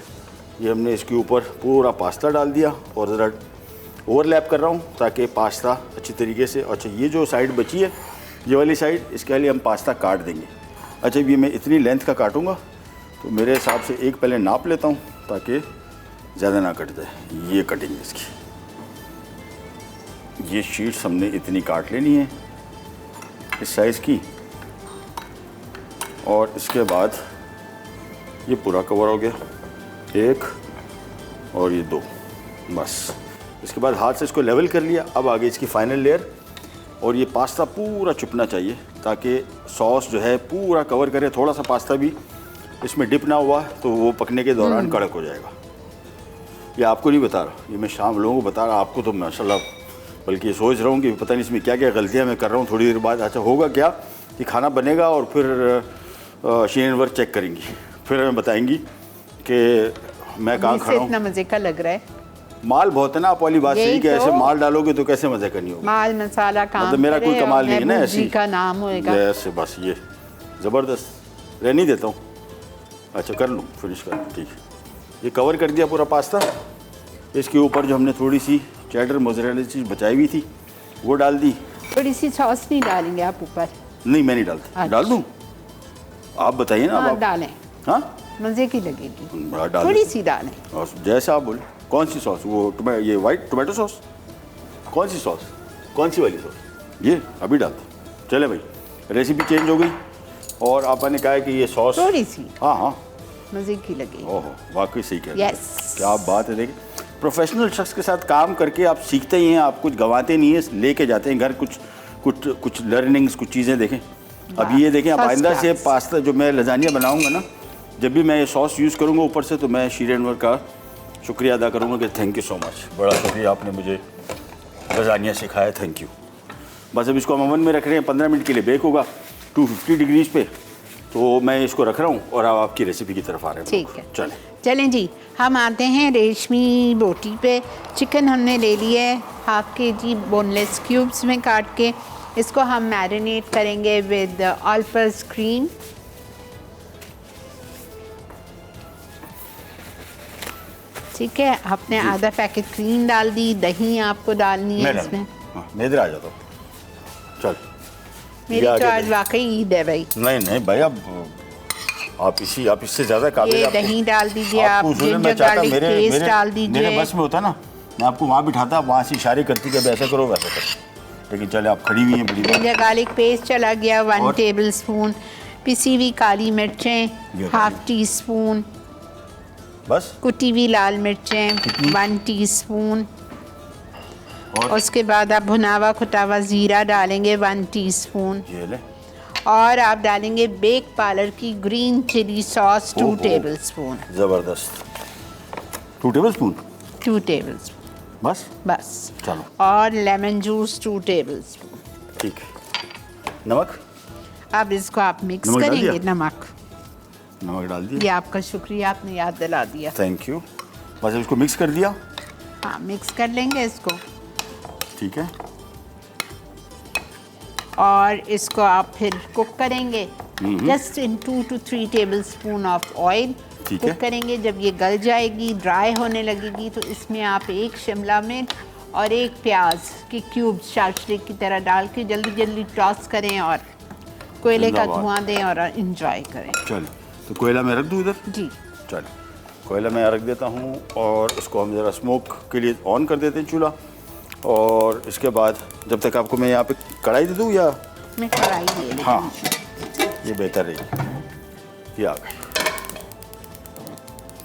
[SPEAKER 2] ये हमने इसके ऊपर पूरा पास्ता डाल दिया और ज़रा ओवरलैप कर रहा हूँ ताकि पास्ता अच्छी तरीके से। अच्छा, ये जो साइड बची है, ये वाली साइड, इसके लिए हम पास्ता काट देंगे। अच्छा, ये मैं इतनी लेंथ का काटूँगा तो मेरे हिसाब से एक पहले नाप लेता हूँ ताकि ज़्यादा ना कट जाए। ये कटिंग इसकी, ये शीट्स हमने इतनी काट लेनी है इस साइज़ की। और इसके बाद ये पूरा कवर हो गया, एक और ये दो, बस। इसके बाद हाथ से इसको लेवल कर लिया। अब आगे इसकी फाइनल लेयर, और ये पास्ता पूरा चुपना चाहिए ताकि सॉस जो है पूरा कवर करे। थोड़ा सा पास्ता भी इसमें डिप ना हुआ तो वो पकने के दौरान कड़क हो जाएगा। ये आपको नहीं बता रहा, ये मैं शाम लोगों को बता रहा, आपको तो माशाल्लाह, बल्कि सोच रहा हूँ कि पता नहीं इसमें क्या क्या गलतियाँ मैं कर रहा हूँ। थोड़ी देर बाद अच्छा होगा क्या कि खाना बनेगा और फिर शीन वर्क चेक करेंगी, फिर हमें बताएंगी कि मैं कहाँ खड़ा हूँ।
[SPEAKER 1] इतना मज़े का लग रहा है,
[SPEAKER 2] माल बहुत है ना, आप वाली बात सही कि ऐसे माल डालोगे तो कैसे मज़े करनी होगी।
[SPEAKER 1] माल मसाला काम
[SPEAKER 2] मतलब मेरा कोई कमाल नहीं है ना, ऐसी
[SPEAKER 1] का नाम होएगा
[SPEAKER 2] ऐसे। बस ये ज़बरदस्त रहने देता हूँ। अच्छा, कर लूँ, फिनिश कर लूँ, ठीक है। ये कवर कर दिया पूरा पास्ता। इसके ऊपर जो हमने थोड़ी सी चेडर मोज़रेला चीज़ बचाई हुई थी वो डाल दी।
[SPEAKER 1] थोड़ी सी सॉस नहीं डालेंगे आप ऊपर?
[SPEAKER 2] नहीं, मैं नहीं डालती।
[SPEAKER 1] अच्छा।
[SPEAKER 2] डाल दूँ? आप बताइए ना।
[SPEAKER 1] हाँ,
[SPEAKER 2] आप
[SPEAKER 1] डालें,
[SPEAKER 2] हाँ,
[SPEAKER 1] मज़े की लगेगी,
[SPEAKER 2] डाल
[SPEAKER 1] थोड़ी सी डालें।
[SPEAKER 2] और जैसा आप बोले। कौन सी सॉस? वो ये वाइट टोमेटो सॉस? कौन सी सॉस? कौन सी वाली सॉस? ये अभी डालते। चले भाई, रेसिपी चेंज हो गई और आपने कहा है कि ये सॉस
[SPEAKER 1] थोड़ी सी,
[SPEAKER 2] हाँ हाँ,
[SPEAKER 1] मज़े की लगेगी।
[SPEAKER 2] ओहो, वाकई सही कह रहे हैं।
[SPEAKER 1] यस,
[SPEAKER 2] क्या आप बात है। देखिए, प्रोफेशनल शख्स के साथ काम करके आप सीखते ही हैं, आप कुछ गंवाते नहीं हैं, लेके जाते हैं घर कुछ कुछ कुछ लर्निंग्स, कुछ चीज़ें। देखें अब ये देखें, आप आइंदा से पास्ता जो मैं लजानिया बनाऊंगा ना, जब भी मैं ये सॉस यूज़ करूंगा ऊपर से, तो मैं शीर अनवर का शुक्रिया अदा करूंगा कि थैंक यू सो मच, बड़ा शुक्रिया, आपने मुझे लजानिया सिखाया, थैंक यू। बस अब इसको हम ओवन में रख रहे हैं, 15 मिनट के लिए बेक होगा 250 डिग्रीज पे। तो मैं इसको रख रहा हूँ और अब आपकी रेसिपी की तरफ आ रहे हैं।
[SPEAKER 1] ठीक है,
[SPEAKER 2] चलें
[SPEAKER 1] जी, हम आते हैं रेशमी बोटी पे। चिकन हमने ले लिया है हाफ KG बोनलेस क्यूब्स में काट के। इसको हम मैरिनेट करेंगे विद ऑल पर्पस क्रीम। ठीक है, आपने आधा पैकेट क्रीम डाल दी, दही आपको डालनी है इसमें।
[SPEAKER 2] मैं इधर आ जाता हूँ, चल।
[SPEAKER 1] मेरी तो आज वाकई ईद है भाई।
[SPEAKER 2] नहीं भाई, अब आप इससे ज़्यादा काबिल।
[SPEAKER 1] ये दही डाल दीजिए, आप जिंजर गार्लिक पेस्ट डाल दीजिए।
[SPEAKER 2] मेरे बस में होता ना, मैं आपको वहाँ बिठाता, वहाँ से इशारे करती कि ऐसा करो वैसा करो, लेकिन चले आप खड़ी हुई हैं बड़ी।
[SPEAKER 1] जिंजर गार्लिक पेस्ट चला गया, 1 टेबल स्पून। पिसी हुई काली मिर्चें हाफ टी स्पून।
[SPEAKER 2] बस
[SPEAKER 1] कुटी हुई लाल मिर्चें 1 टीस्पून। और उसके बाद आप भुनावा खुटावा ज़ीरा डालेंगे 1 टीस्पून।
[SPEAKER 2] ये ले।
[SPEAKER 1] और आप डालेंगे बेक पार्लर की green chilli sauce 2 tablespoon.
[SPEAKER 2] ज़बरदस्त, 2 टेबल स्पून।
[SPEAKER 1] 2 टेबल स्पून बस।
[SPEAKER 2] चलो।
[SPEAKER 1] और लेमन जूस 2 टेबल स्पून।
[SPEAKER 2] ठीक है। नमक?
[SPEAKER 1] अब इसको आप मिक्स करेंगे। नमक
[SPEAKER 2] डाल दिया।
[SPEAKER 1] ये आपका शुक्रिया, आपने याद दिला दिया,
[SPEAKER 2] थैंक यू। बस इसको मिक्स कर दिया।
[SPEAKER 1] हाँ, मिक्स कर लेंगे इसको।
[SPEAKER 2] ठीक है।
[SPEAKER 1] और इसको आप फिर कुक करेंगे just in 2 to 3 table spoon of oil. Cook करेंगे, जब ये गल जाएगी, ड्राई होने लगेगी, तो इसमें आप 1 शिमला मिर्च और 1 प्याज की क्यूब्स शार्ट की तरह डाल के जल्दी जल्दी टॉस करें और कोयले का धुआं दें और एंजॉय करें।
[SPEAKER 2] चलिए, तो कोयला मैं रख दूँ इधर? जी चलो, कोयला मैं रख देता हूँ और इसको हम ज़रा स्मोक के लिए ऑन कर देते हैं चूल्हा। और इसके बाद जब तक आपको मैं यहाँ पे कढ़ाई दे दूँ या
[SPEAKER 1] मैं कढ़ाई ले लूँ?
[SPEAKER 2] हाँ, ये बेहतर रहेगी। ये आ गई।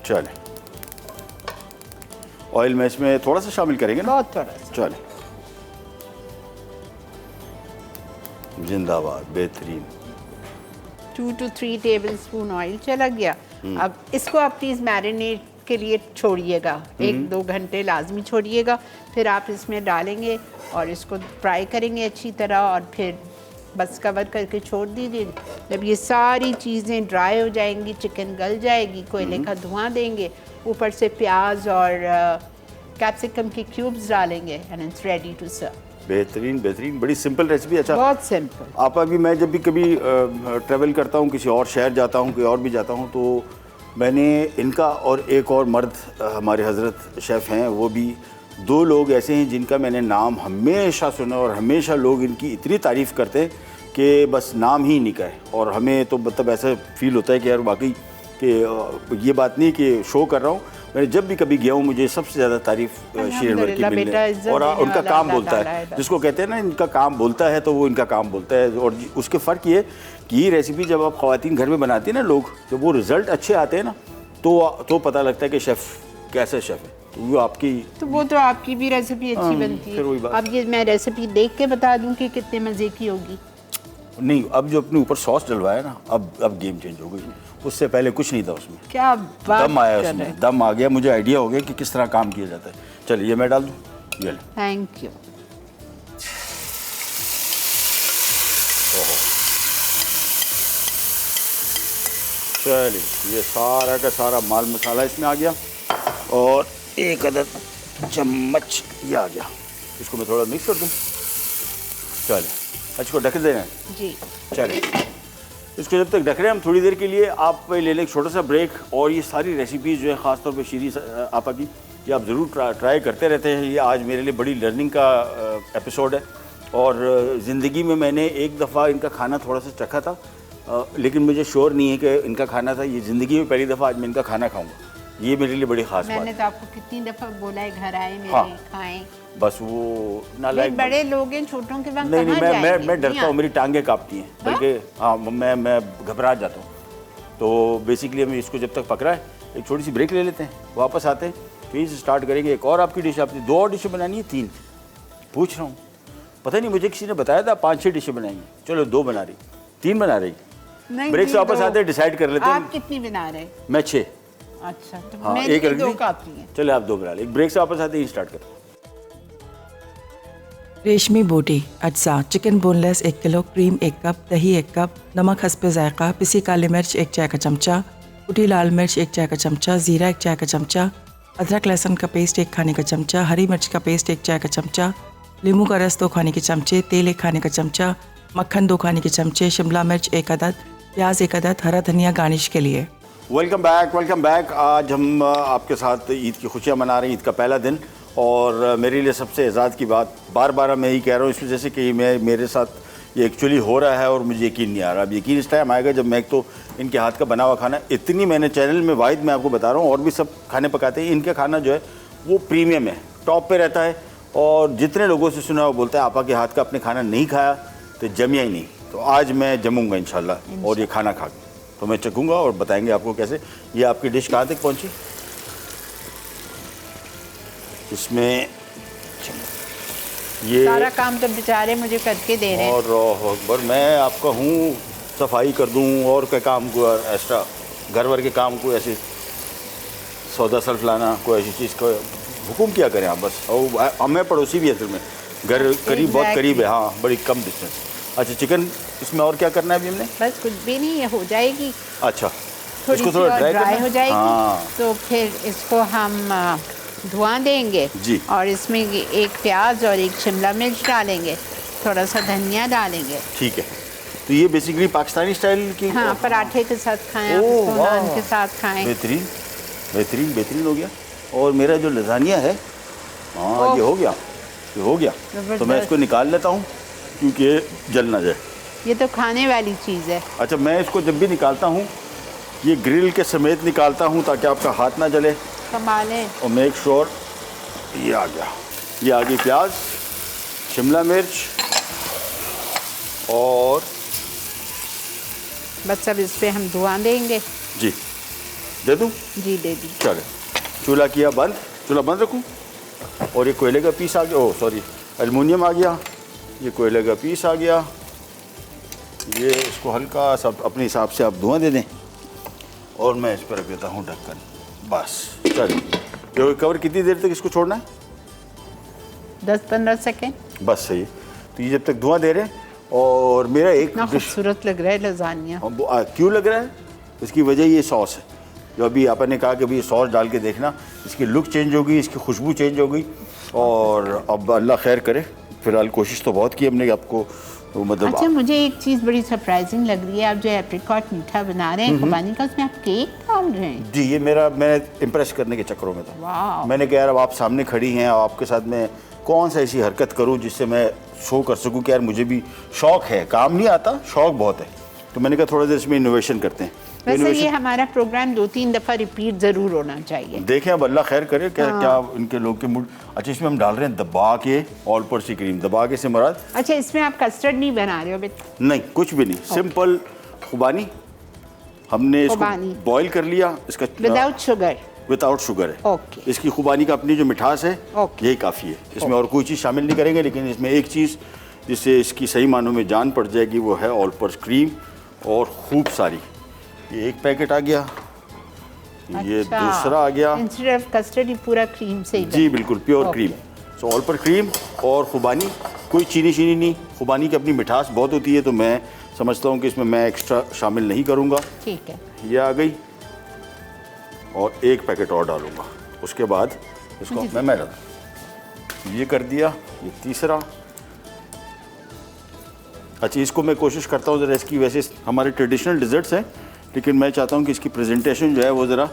[SPEAKER 2] चले, ऑयल में इसमें थोड़ा सा शामिल करेंगे ना?
[SPEAKER 1] बहुत थोड़ा सा।
[SPEAKER 2] चले, जिंदाबाद, बेहतरीन।
[SPEAKER 1] 2 to 3 टेबल स्पून ऑयल चला गया। अब इसको आप प्लीज़ मैरिनेट के लिए छोड़िएगा, 1-2 घंटे लाजमी छोड़िएगा। फिर आप इसमें डालेंगे और इसको फ्राई करेंगे अच्छी तरह और फिर बस कवर करके छोड़ दीजिए। जब ये सारी चीज़ें ड्राई हो जाएंगी, चिकन गल जाएगी, कोयले का धुआं देंगे, ऊपर से प्याज और कैप्सिकम के क्यूब्स डालेंगे and it's ready to serve.
[SPEAKER 2] बेहतरीन बेहतरीन, बड़ी सिंपल रेसिपी। अच्छा,
[SPEAKER 1] बहुत सिंपल।
[SPEAKER 2] आप अभी मैं जब भी कभी ट्रैवल करता हूँ, किसी और शहर जाता हूँ, कहीं और भी जाता हूँ, तो मैंने इनका और एक और मर्द हमारे हज़रत शेफ़ हैं, वो भी 2 लोग ऐसे हैं जिनका मैंने नाम हमेशा सुना और हमेशा लोग इनकी इतनी तारीफ़ करते हैं कि बस नाम ही निका है। और हमें तो मतलब ऐसा फ़ील होता है कि यार वाकई कि ये बात नहीं कि शो कर रहा हूँ, मैंने जब भी कभी गया हूँ मुझे सबसे ज़्यादा तारीफ़ शीर अनवर की मिलने और उनका काम बोलता है, जिसको कहते हैं ना इनका काम बोलता है, तो वो इनका काम बोलता है। और उसके फ़र्क ये कि ये रेसिपी जब आप ख़वातीन घर में बनाती हैं ना लोग, जब वो रिज़ल्ट अच्छे आते हैं ना तो पता लगता है कि शेफ़ कैसा शेफ़ है। तो वो आपकी
[SPEAKER 1] भी रेसिपी अच्छी बनती है। अब ये मैं रेसिपी देख के बता दूं कि कितने मज़े की होगी।
[SPEAKER 2] नहीं, अब जो अपने ऊपर सॉस डलवाया ना, अब गेम चेंज हो गई। उससे पहले कुछ नहीं था उसमें।
[SPEAKER 1] क्या बात
[SPEAKER 2] दम आया उसमें, दम आ गया, मुझे आइडिया हो गया कि किस तरह काम किया जाता है। चलिए ये मैं डाल दूँ, ये ले।
[SPEAKER 1] Thank you.
[SPEAKER 2] चलिए ये सारा का सारा माल मसाला इसमें आ गया और 1 अदद चम्मच ये आ गया। इसको मैं थोड़ा मिक्स कर दूँ। चलिए इसको ढक देना है
[SPEAKER 1] जी।
[SPEAKER 2] चलिए इसको जब तक ढक रहे हैं हम थोड़ी देर के लिए आप ले लें एक छोटा सा ब्रेक। और ये सारी रेसिपीज़ जो है ख़ासतौर पे शीरी आपा की, ये आप ज़रूर ट्राई करते रहते हैं। ये आज मेरे लिए बड़ी लर्निंग का एपिसोड है और ज़िंदगी में मैंने एक दफ़ा इनका खाना थोड़ा सा चखा था, लेकिन मुझे श्योर नहीं है कि इनका खाना था। ये ज़िंदगी में पहली दफ़ा आज मैं इनका खाना खाऊँगा, ये मेरे लिए बड़ी ख़ास बात है।
[SPEAKER 1] मैंने तो आपको कितनी दफ़ा बोला है घर आए मेरे खाएं,
[SPEAKER 2] बस वो नालायक
[SPEAKER 1] बड़े लोग हैं, छोटों के वक्त
[SPEAKER 2] नहीं, मैं डरता हूँ, मेरी टांगें कांपती हैं, बल्कि हाँ मैं घबरा जाता हूँ। तो बेसिकली हमें इसको जब तक पकड़ा है एक छोटी सी ब्रेक ले लेते हैं, वापस आते हैं, फिर से स्टार्ट करेंगे। एक और आपकी डिश, आपने 2 और डिशें बनानी है, 3 पूछ रहा हूँ, पता नहीं मुझे किसी ने बताया था 5-6 डिशें बनाएंगी। चलो 2 बना रही, 3 बना रही, ब्रेक से वापस आते हैं, डिसाइड कर लेते हैं।
[SPEAKER 1] आप कितनी बना रहे?
[SPEAKER 2] मैं 6।
[SPEAKER 1] अच्छा, तो
[SPEAKER 2] हाँ,
[SPEAKER 1] मैं
[SPEAKER 2] एक
[SPEAKER 1] 2 काफी है।
[SPEAKER 2] चलो आप 2 बना लें, एक ब्रेक से वापस आते ही स्टार्ट करें।
[SPEAKER 3] रेशमी बोटी अज्जा, chicken boneless 1 kilo, cream 1 cup, दही 1 कप, नमक हस्बे जायका, पिसी काली मिर्च 1 चाय का चमचा, कुटी लाल मिर्च 1 चाय का चमचा, ज़ीरा 1 चाय का चमचा, अदरक लहसुन का पेस्ट 1 खाने का चमचा, हरी मिर्च का पेस्ट 1 चाय का चमचा, नींबू का रस 2 खाने के चमचे, तेल 1 खाने का चमचा, मक्खन 2 खाने के चमचे, शिमला मिर्च 1 अदद, प्याज 1 अदद, हरा धनिया गार्निश के लिए।
[SPEAKER 2] Welcome back. आज हम आपके साथ ईद की खुशियाँ मना रहे हैं, ईद का पहला दिन। और मेरे लिए सबसे एजाज़ की बात, बार मैं यही कह रहा हूँ इस वजह से कि मेरे साथ ये एक्चुअली हो रहा है और मुझे यकीन नहीं आ रहा। अब यकीन इस टाइम आएगा जब मैं एक तो इनके हाथ का बना हुआ खाना, इतनी मैंने चैनल में वाहिद मैं आपको बता रहा हूँ, और भी सब खाने पकाते हैं, इनका खाना जो है वो प्रीमियम है, टॉप पे रहता है। और जितने लोगों से सुना वो बोलते हैं आपा के हाथ का अपने खाना नहीं खाया तो जमिया ही नहीं। तो आज मैं जमूँगा इंशाल्लाह और ये खाना खा के, तो मैं चखूँगा और बताएंगे आपको कैसे। ये आपकी डिश कहाँ तक पहुँची? इसमें ये
[SPEAKER 1] सारा काम तो बेचारे मुझे करके दे रहे हैं।
[SPEAKER 2] और अकबर मैं आपका हूँ, सफाई कर दूँ और क्या काम को एक्स्ट्रा घर वर के काम को, ऐसे सौदा सल्फ लाना, कोई ऐसी चीज़ को हुक्म किया करें आप बस। और हमें पड़ोसी भी असल में घर करीब बहुत करीब है, हाँ बड़ी कम डिस्टेंस। अच्छा चिकन इसमें और क्या करना है अभी हमने?
[SPEAKER 1] बस कुछ भी नहीं, ये हो जाएगी।
[SPEAKER 2] अच्छा
[SPEAKER 1] इसको थोड़ा ड्राई हो जाएगी। हाँ। तो फिर इसको हम धुआं देंगे
[SPEAKER 2] जी।
[SPEAKER 1] और इसमें 1 प्याज और 1 शिमला मिर्च डालेंगे, थोड़ा सा धनिया डालेंगे।
[SPEAKER 2] ठीक है, तो ये बेसिकली पाकिस्तानी स्टाइल की।
[SPEAKER 1] हाँ, पराठे के साथ खाएं, नान के साथ खाएं।
[SPEAKER 2] बेहतरीन हो गया। और मेरा जो लजानिया है, हाँ ये हो गया, तो मैं इसको निकाल लेता हूँ क्योंकि जल ना जाए।
[SPEAKER 1] ये तो खाने वाली चीज़ है।
[SPEAKER 2] अच्छा, मैं इसको जब भी निकालता हूँ ये ग्रिल के समेत निकालता हूँ ताकि आपका हाथ ना जले।
[SPEAKER 1] कमाल है।
[SPEAKER 2] और मेक श्योर ये आ गया, ये आ गई प्याज, शिमला मिर्च और
[SPEAKER 1] बस अब इस पर हम धुआं देंगे।
[SPEAKER 2] जी दे दूँ?
[SPEAKER 1] जी दे दी।
[SPEAKER 2] चले, चूल्हा किया बंद, चूल्हा बंद रखूँ। और ये कोयले का पीस आ गया, ओह सॉरी एल्युमिनियम आ गया, ये कोयले का पीस आ गया। ये इसको हल्का सा अपने हिसाब से आप धुआं दे दें और मैं इस पर रख देता हूँ ढक्कन, बस। चलिए जो कवर कितनी देर तक इसको छोड़ना है?
[SPEAKER 1] 10-15 सेकेंड
[SPEAKER 2] बस सही है। तो ये जब तक धुआं दे रहे हैं। और मेरा एक
[SPEAKER 1] खूबसूरत लग रहा है लजानिया।
[SPEAKER 2] क्यों लग रहा है? इसकी वजह ये सॉस है, जो अभी आपने कहा कि अभी सॉस डाल के देखना, इसकी लुक चेंज होगी, इसकी खुशबू चेंज होगी। और अब अल्लाह खैर करे, फ़िलहाल कोशिश तो बहुत की हमने आपको वो मतलब
[SPEAKER 1] अच्छा, मुझे एक चीज़ बड़ी सरप्राइजिंग लग रही है, आप जो एप्रिकॉट मीठा बना रहे हैं खुबानी का, उसमें आप केक डाल रहे हैं?
[SPEAKER 2] जी, ये मैं इम्प्रेस करने के चक्करों में था।
[SPEAKER 1] वाह।
[SPEAKER 2] मैंने कहा यार अब आप सामने खड़ी हैं, आपके साथ मैं कौन सा ऐसी हरकत करूं जिससे मैं शो कर सकूं कि यार मुझे भी शौक है, काम नहीं आता, शौक बहुत है। तो मैंने कहा थोड़ा देर इसमें इनोवेशन करते हैं।
[SPEAKER 1] वैसे ये हमारा प्रोग्राम 2-3 दफ़ा रिपीट ज़रूर होना चाहिए।
[SPEAKER 2] देखें अब अल्लाह खैर करे क्या क्या इनके लोग के मूड। अच्छा, इसमें हम डाल रहे हैं दबा के ऑल पर्स की क्रीम। दबा के से मुराद?
[SPEAKER 1] अच्छा, इसमें आप कस्टर्ड नहीं बना रहे हो बेटा?
[SPEAKER 2] नहीं, कुछ भी नहीं, सिंपल खुबानी हमने इसको बॉईल कर लिया। इसका विदाउट शुगर है।
[SPEAKER 1] ओके।
[SPEAKER 2] इसकी खुबानी का अपनी जो मिठास है यही काफ़ी है, इसमें और कोई चीज़ शामिल नहीं करेंगे। लेकिन इसमें एक चीज़ जिससे इसकी सही मानों में जान पड़ जाएगी वो है ऑल पर्स क्रीम, और खूब सारी। ये एक पैकेट आ गया। ये दूसरा आ गया।
[SPEAKER 1] इंस्टेड ऑफ कस्टर्ड ये पूरा क्रीम से ही?
[SPEAKER 2] जी बिल्कुल, प्योर क्रीम। सो ऑल पर क्रीम और खुबानी, कोई चीनी नहीं। खुबानी की अपनी मिठास बहुत होती है, तो मैं समझता हूँ कि इसमें मैं एक्स्ट्रा शामिल नहीं करूँगा।
[SPEAKER 1] ठीक है।
[SPEAKER 2] ये आ गई, और एक पैकेट और डालूँगा। उसके बाद इसको मैं डाल, ये कर दिया। ये तीसरा। अच्छा, इसको मैं कोशिश करता हूँ ज़रा इसकी, वैसे हमारे ट्रेडिशनल डिज़र्ट्स हैं लेकिन मैं चाहता हूँ कि इसकी प्रेजेंटेशन जो है वो ज़रा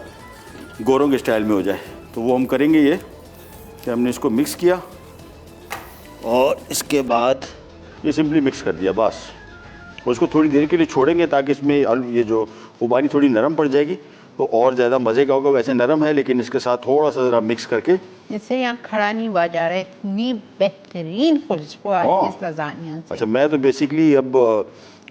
[SPEAKER 2] गोरों के स्टाइल में हो जाए। तो वो हम करेंगे ये कि हमने इसको मिक्स किया और इसके बाद ये सिंपली मिक्स कर दिया बस। और इसको थोड़ी देर के लिए छोड़ेंगे ताकि इसमें ये जो खुबानी थोड़ी नरम पड़ जाएगी, तो और ज़्यादा मज़े का होगा। वैसे नरम है लेकिन इसके साथ थोड़ा सा ज़रा मिक्स करके,
[SPEAKER 1] जैसे यहाँ खड़ा नहीं हुआ जा रहा है, इतनी बेहतरीन खुशबू आ रही है इस लज़ानिया से।
[SPEAKER 2] अच्छा, मैं तो बेसिकली अब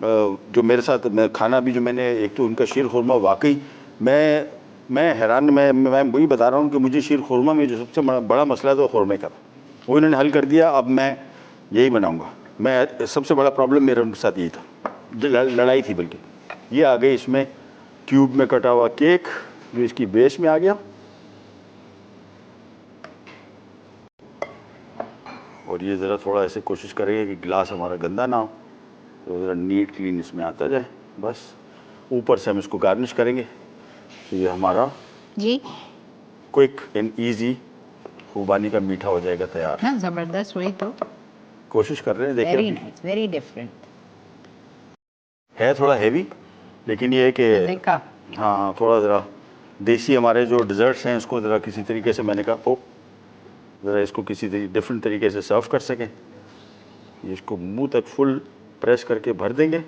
[SPEAKER 2] जो मेरे साथ मैं खाना भी जो मैंने, एक तो उनका शीर खुरमा वाकई मैं हैरान, मैं वही बता रहा हूँ कि मुझे शीर खुरमा में जो सबसे बड़ा मसला था वो खुरमे का, वो इन्होंने हल कर दिया। अब मैं यही बनाऊँगा। मैं सबसे बड़ा प्रॉब्लम मेरा उनके साथ यही था, लड़ाई थी बल्कि। ये आ गई इसमें क्यूब में कटा हुआ केक जो इसकी बेस में आ गया, और ये ज़रा थोड़ा ऐसे कोशिश करेंगे कि गिलास हमारा गंदा ना हो, तो ज़रा नीट क्लीन इसमें आता जाए। बस ऊपर से हम इसको गार्निश करेंगे। तो ये हमारा
[SPEAKER 1] जी
[SPEAKER 2] क्विक एंड इजी खुबानी का मीठा हो जाएगा तैयार।
[SPEAKER 1] हाँ, ज़बरदस्त। हुई तो
[SPEAKER 2] कोशिश कर रहे हैं, देखिए।
[SPEAKER 1] वेरी नाइस, वेरी डिफरेंट
[SPEAKER 2] है, थोड़ा हैवी, लेकिन ये है कि हाँ थोड़ा ज़रा देसी हमारे जो डिज़र्ट्स हैं उसको ज़रा किसी तरीके से, मैंने कहा ज़रा इसको किसी डिफरेंट तरीके से सर्व कर सकें। ये इसको मुंह तक फुल प्रेस करके भर देंगे।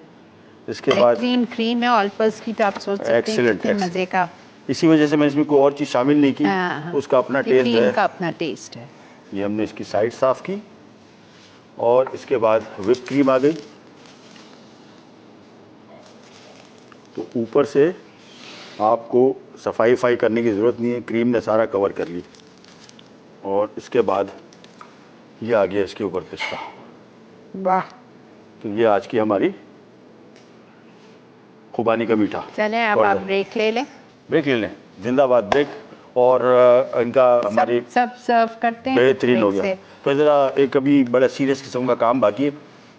[SPEAKER 2] इसके बाद
[SPEAKER 1] क्रीम है ऑल पर्स की, तो आप सोच सकते हैं कितने मज़े का।
[SPEAKER 2] इसी वजह से मैंने इसमें कोई और चीज़ शामिल नहीं की। उसका अपना टेस्ट है,
[SPEAKER 1] क्रीम का अपना टेस्ट है।
[SPEAKER 2] ये हमने इसकी साइड साफ़ की, और इसके बाद व्हिप क्रीम आ गई। तो ऊपर से आपको सफाई करने की ज़रूरत नहीं है, क्रीम ने सारा कवर कर ली। और इसके बाद ये आ गया इसके ऊपर पिस्ता।
[SPEAKER 1] वाह।
[SPEAKER 2] तो ये आज की हमारी खुबानी का मीठा।
[SPEAKER 1] चलें अब आप ब्रेक ले लें।
[SPEAKER 2] ब्रेक ले लें, जिंदाबाद ब्रेक। और इनका हमारी
[SPEAKER 1] सब सर्व करते हैं,
[SPEAKER 2] बेहतरीन हो गया। तो ज़रा एक अभी बड़ा सीरियस किस्म का काम बाकी है,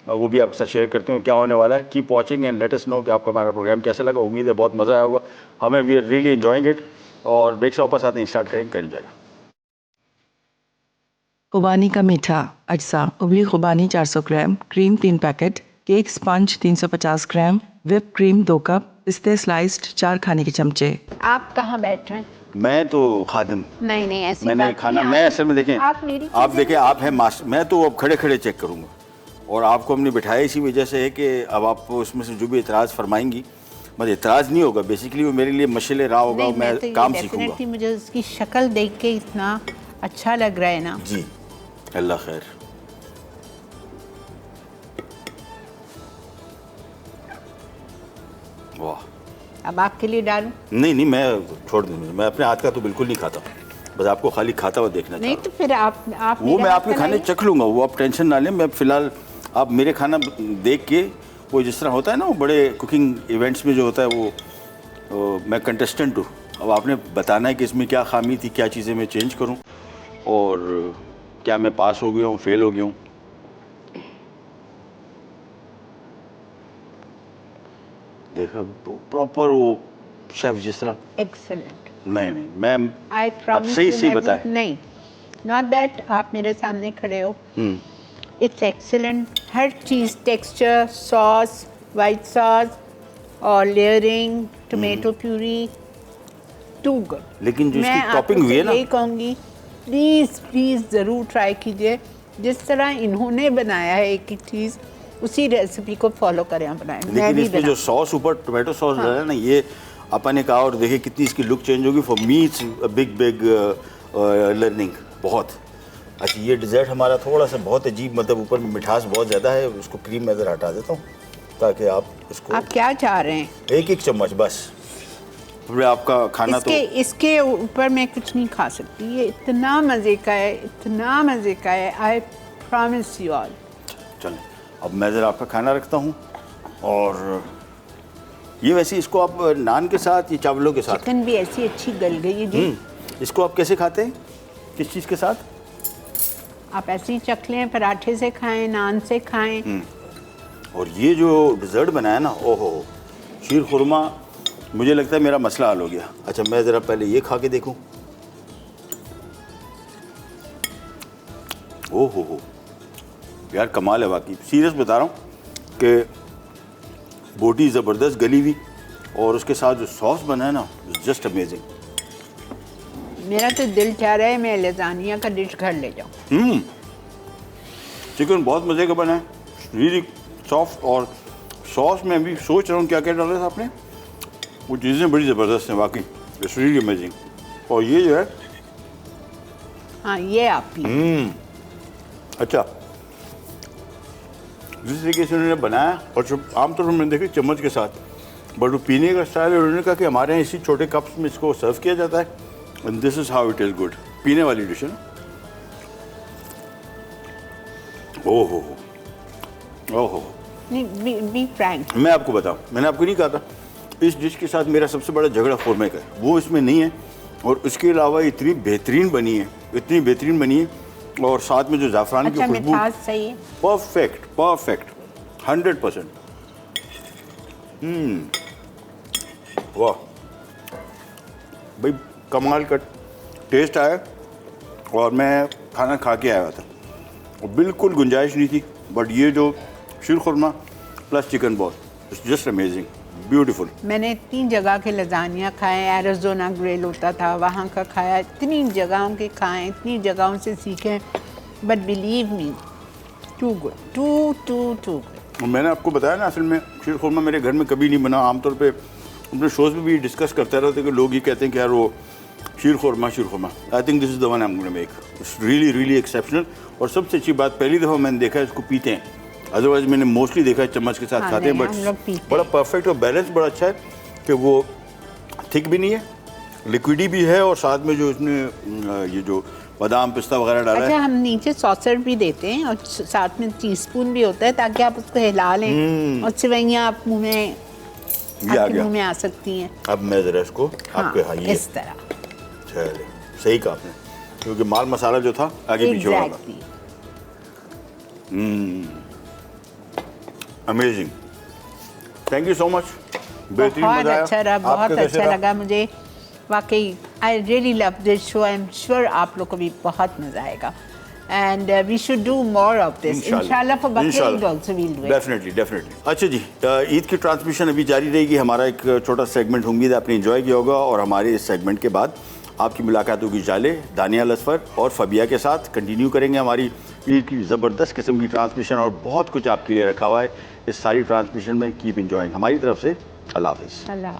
[SPEAKER 2] वो भी आपके साथ शेयर करते हैं क्या होने वाला है। Keep watching and let us know कि आपको हमारा प्रोग्राम कैसा लगा। उम्मीद है बहुत मज़ा आया होगा, हमें we are really enjoying it. और ब्रेक से वापस आते हैं, स्टार्ट करेंगे, कर जाएगा।
[SPEAKER 3] खुबानी का मीठा अज्जा: उबली खुबानी 400 ग्राम, क्रीम 3 पैकेट, केक स्पंज 350 ग्राम, व्हिप क्रीम 2 कप, पिस्ते स्लाइस्ड 4 खाने के चमचे।
[SPEAKER 1] आप कहाँ बैठ रहे हैं?
[SPEAKER 2] मैं तो खादिम
[SPEAKER 1] नहीं ऐसी
[SPEAKER 2] मैंने खाना, मैं असल में देखें, आप देखें, आप हैं मास्टर, मैं तो अब खड़े खड़े चेक करूँगा। और आपको हमने बिठाया इसी वजह से है कि अब आप उसमें से जो भी इतराज़ फरमाएंगी, मतलब इतराज़ नहीं होगा, बेसिकली वो मेरे लिए मशले रहा होगा, मैं तो काम सीखूंगा।
[SPEAKER 1] मुझे उसकी शक्ल देख के इतना अच्छा लग रहा है ना।
[SPEAKER 2] जी, अल्लाह खैर। वाह।
[SPEAKER 1] अब आपके लिए डालूं?
[SPEAKER 2] नहीं, मैं छोड़ दूँ, मैं अपने हाथ का तो बिल्कुल नहीं खाता, बस आपको खाली खाता हुआ देखना
[SPEAKER 1] नहीं तो फिर आप
[SPEAKER 2] वो मैं आपके खाने चख लूँगा, वो आप टेंशन ना लें। मैं फ़िलहाल आप मेरे खाना देख के, वो जिस तरह होता है ना वो बड़े कुकिंग इवेंट्स में जो होता है वो मैं कंटेस्टेंट हूँ। अब आपने बताना है कि इसमें क्या खामी थी, क्या चीज़ें मैं चेंज करूँ, और क्या मैं पास हो गया हूँ, फेल हो गया हूँ। देखा प्रॉपर वो शेफ जिस तरह।
[SPEAKER 1] एक्सीलेंट।
[SPEAKER 2] नहीं मैं
[SPEAKER 1] आई प्रॉमिस
[SPEAKER 2] सही बताएं।
[SPEAKER 1] नहीं, नॉट दैट आप मेरे सामने खड़े हो, इट्स एक्सीलेंट हर चीज़, टेक्सचर, सॉस, वाइट सॉस और layering, tomato puree, too good.
[SPEAKER 2] लेकिन जो इसकी टॉपिंग हुई है ना,
[SPEAKER 1] यही कहूँगी प्लीज़ ज़रूर ट्राई कीजिए। जिस तरह इन्होंने बनाया है एक एक चीज़, उसी रेसिपी को फॉलो करें आप बनाएं।
[SPEAKER 2] लेकिन इसमें जो सॉस ऊपर टोमेटो सॉस डाला है ना, ये अपन ने कहा और देखिए कितनी इसकी लुक चेंज होगी। For me it's big learning बहुत। अच्छा, ये डिज़र्ट हमारा थोड़ा सा बहुत अजीब, मतलब ऊपर में मिठास बहुत ज़्यादा है, उसको क्रीम में ज़रा हटा देता हूँ ताकि आप इसको
[SPEAKER 1] आप क्या चाह रहे हैं?
[SPEAKER 2] एक चम्मच बस। फिर आपका खाना
[SPEAKER 1] इसके ऊपर मैं कुछ नहीं खा सकती। ये इतना मज़े का है, इतना मज़े का है, आई प्रॉमिस यू ऑल।
[SPEAKER 2] चलें, अब मैं ज़रा आपका खाना रखता हूँ। और ये वैसे इसको आप नान के साथ या चावलों के साथ?
[SPEAKER 1] चिकन भी ऐसी अच्छी गल गई है जी।
[SPEAKER 2] इसको आप कैसे खाते हैं, किस चीज़ के साथ?
[SPEAKER 1] आप ऐसे ही चख लें, पराठे से खाएं, नान से खाएं।
[SPEAKER 2] और ये जो डिज़र्ट बनाया ना, ओहो, शीर खुरमा, मुझे लगता है मेरा मसला हल हो गया। अच्छा, मैं ज़रा पहले ये खा के देखूं। ओहो हो यार, कमाल है वाकई, सीरियस बता रहा हूँ कि बोटी ज़बरदस्त गली हुई और उसके साथ जो सॉस बना है ना, जस्ट अमेजिंग।
[SPEAKER 1] मेरा तो दिल चाह रहा है मैं लजानिया का डिश घर ले जाऊं।
[SPEAKER 2] चिकन बहुत मज़े का बना है, रियली सॉफ्ट। और सॉस में अभी सोच रहा हूँ क्या क्या डाला था आपने, वो चीज़ें बड़ी ज़बरदस्त हैं वाकई, इट्स रियली अमेजिंग। और ये जो है,
[SPEAKER 1] हाँ ये आप ही।
[SPEAKER 2] अच्छा, जिस तरीके से उन्होंने बनाया, और जो आमतौर पर मैंने देखी चम्मच के साथ, बट वो पीने का स्टाइल है, उन्होंने कहा कि हमारे यहाँ इसी छोटे कप्स में इसको सर्व किया जाता है, and this is how it is good. पीने वाली डिश है ना। ओहो ओहो,
[SPEAKER 1] बी फ्रैंक,
[SPEAKER 2] मैं आपको बताऊं, मैंने आपको नहीं कहा था इस डिश के साथ मेरा सबसे बड़ा झगड़ा खुरमे का है, वो इसमें नहीं है। और उसके अलावा इतनी बेहतरीन बनी है, इतनी बेहतरीन बनी है, और साथ में जो ज़ाफ़रान की खुशबू,
[SPEAKER 1] सही है,
[SPEAKER 2] परफेक्ट परफेक्ट 100%। वाह भाई, कमाल का टेस्ट आया। और मैं खाना खा के आया था और बिल्कुल गुंजाइश नहीं थी, बट ये जो sheer khurma plus chicken ball, it's just amazing, beautiful.
[SPEAKER 1] मैंने इतनी जगह के लजानिया खाए, एरिज़ोना ग्रिल होता था वहाँ का खाया, इतनी जगहों के खाए, इतनी जगहों से सीखे, but believe me, too good, too good.
[SPEAKER 2] मैंने आपको बताया ना, असल में शीर खुरमा मेरे घर में कभी नहीं बना। आमतौर पे अपने शोज़ में भी डिस्कस करते रहते कि लोग ये कहते हैं कि यार वो sheer khurma. I think this is the one I am gonna make, it's really exceptional. और सबसे अच्छी बात, पहली दफ़ा मैंने देखा है इसको पीते हैं, अदरवाइज मैंने मोस्टली देखा है चम्मच के साथ खाते हैं, बट बड़ा परफेक्ट और बैलेंस बड़ा अच्छा है कि वो थिक भी नहीं है, लिक्विडी भी है, और साथ में जो इसने ये जो बादाम पिस्ता वगैरह डाला
[SPEAKER 1] अच्छा,
[SPEAKER 2] है।
[SPEAKER 1] हम नीचे सॉसर भी देते हैं और साथ में टीस्पून भी होता है ताकि आप उसको हिला लें और सिवैयाँ आप मुँह में, आपके मुँह में आ सकती हैं।
[SPEAKER 2] अब मैं ज़रा इसको आपके, हाँ ये
[SPEAKER 1] इस तरह,
[SPEAKER 2] चले, सही कहा आपने, क्योंकि माल मसाला जो था आगे पीछे होगा। Amazing, thank you so much, बेहतरीन
[SPEAKER 1] बहुत
[SPEAKER 2] मजा आया।
[SPEAKER 1] अच्छा रहा, बहुत
[SPEAKER 2] आपका कैसे
[SPEAKER 1] अच्छा
[SPEAKER 2] रहा?
[SPEAKER 1] लगा मुझे वाकई। I really love this show, I am sure आप लोग को भी बहुत मजा आएगा, and we should do more of this इंशाल्लाह। For Bakrid also we will do it.
[SPEAKER 2] Definitely. अच्छा जी, ईद की ट्रांसमिशन अभी जारी रहेगी, हमारा एक छोटा सेगमेंट, उम्मीद है आपने एंजॉय किया होगा। और हमारे इस सेगमेंट के बाद आपकी मुलाकात होगी जाले, दानिया लस्फर और फबिया के साथ। कंटिन्यू करेंगे हमारी ईद की ज़बरदस्त किस्म की ट्रांसमिशन, और बहुत कुछ आपके लिए रखा हुआ है इस सारी ट्रांसमिशन में। Keep enjoying. हमारी तरफ से अल्लाह हाफ़िज़।
[SPEAKER 1] अल्लाह।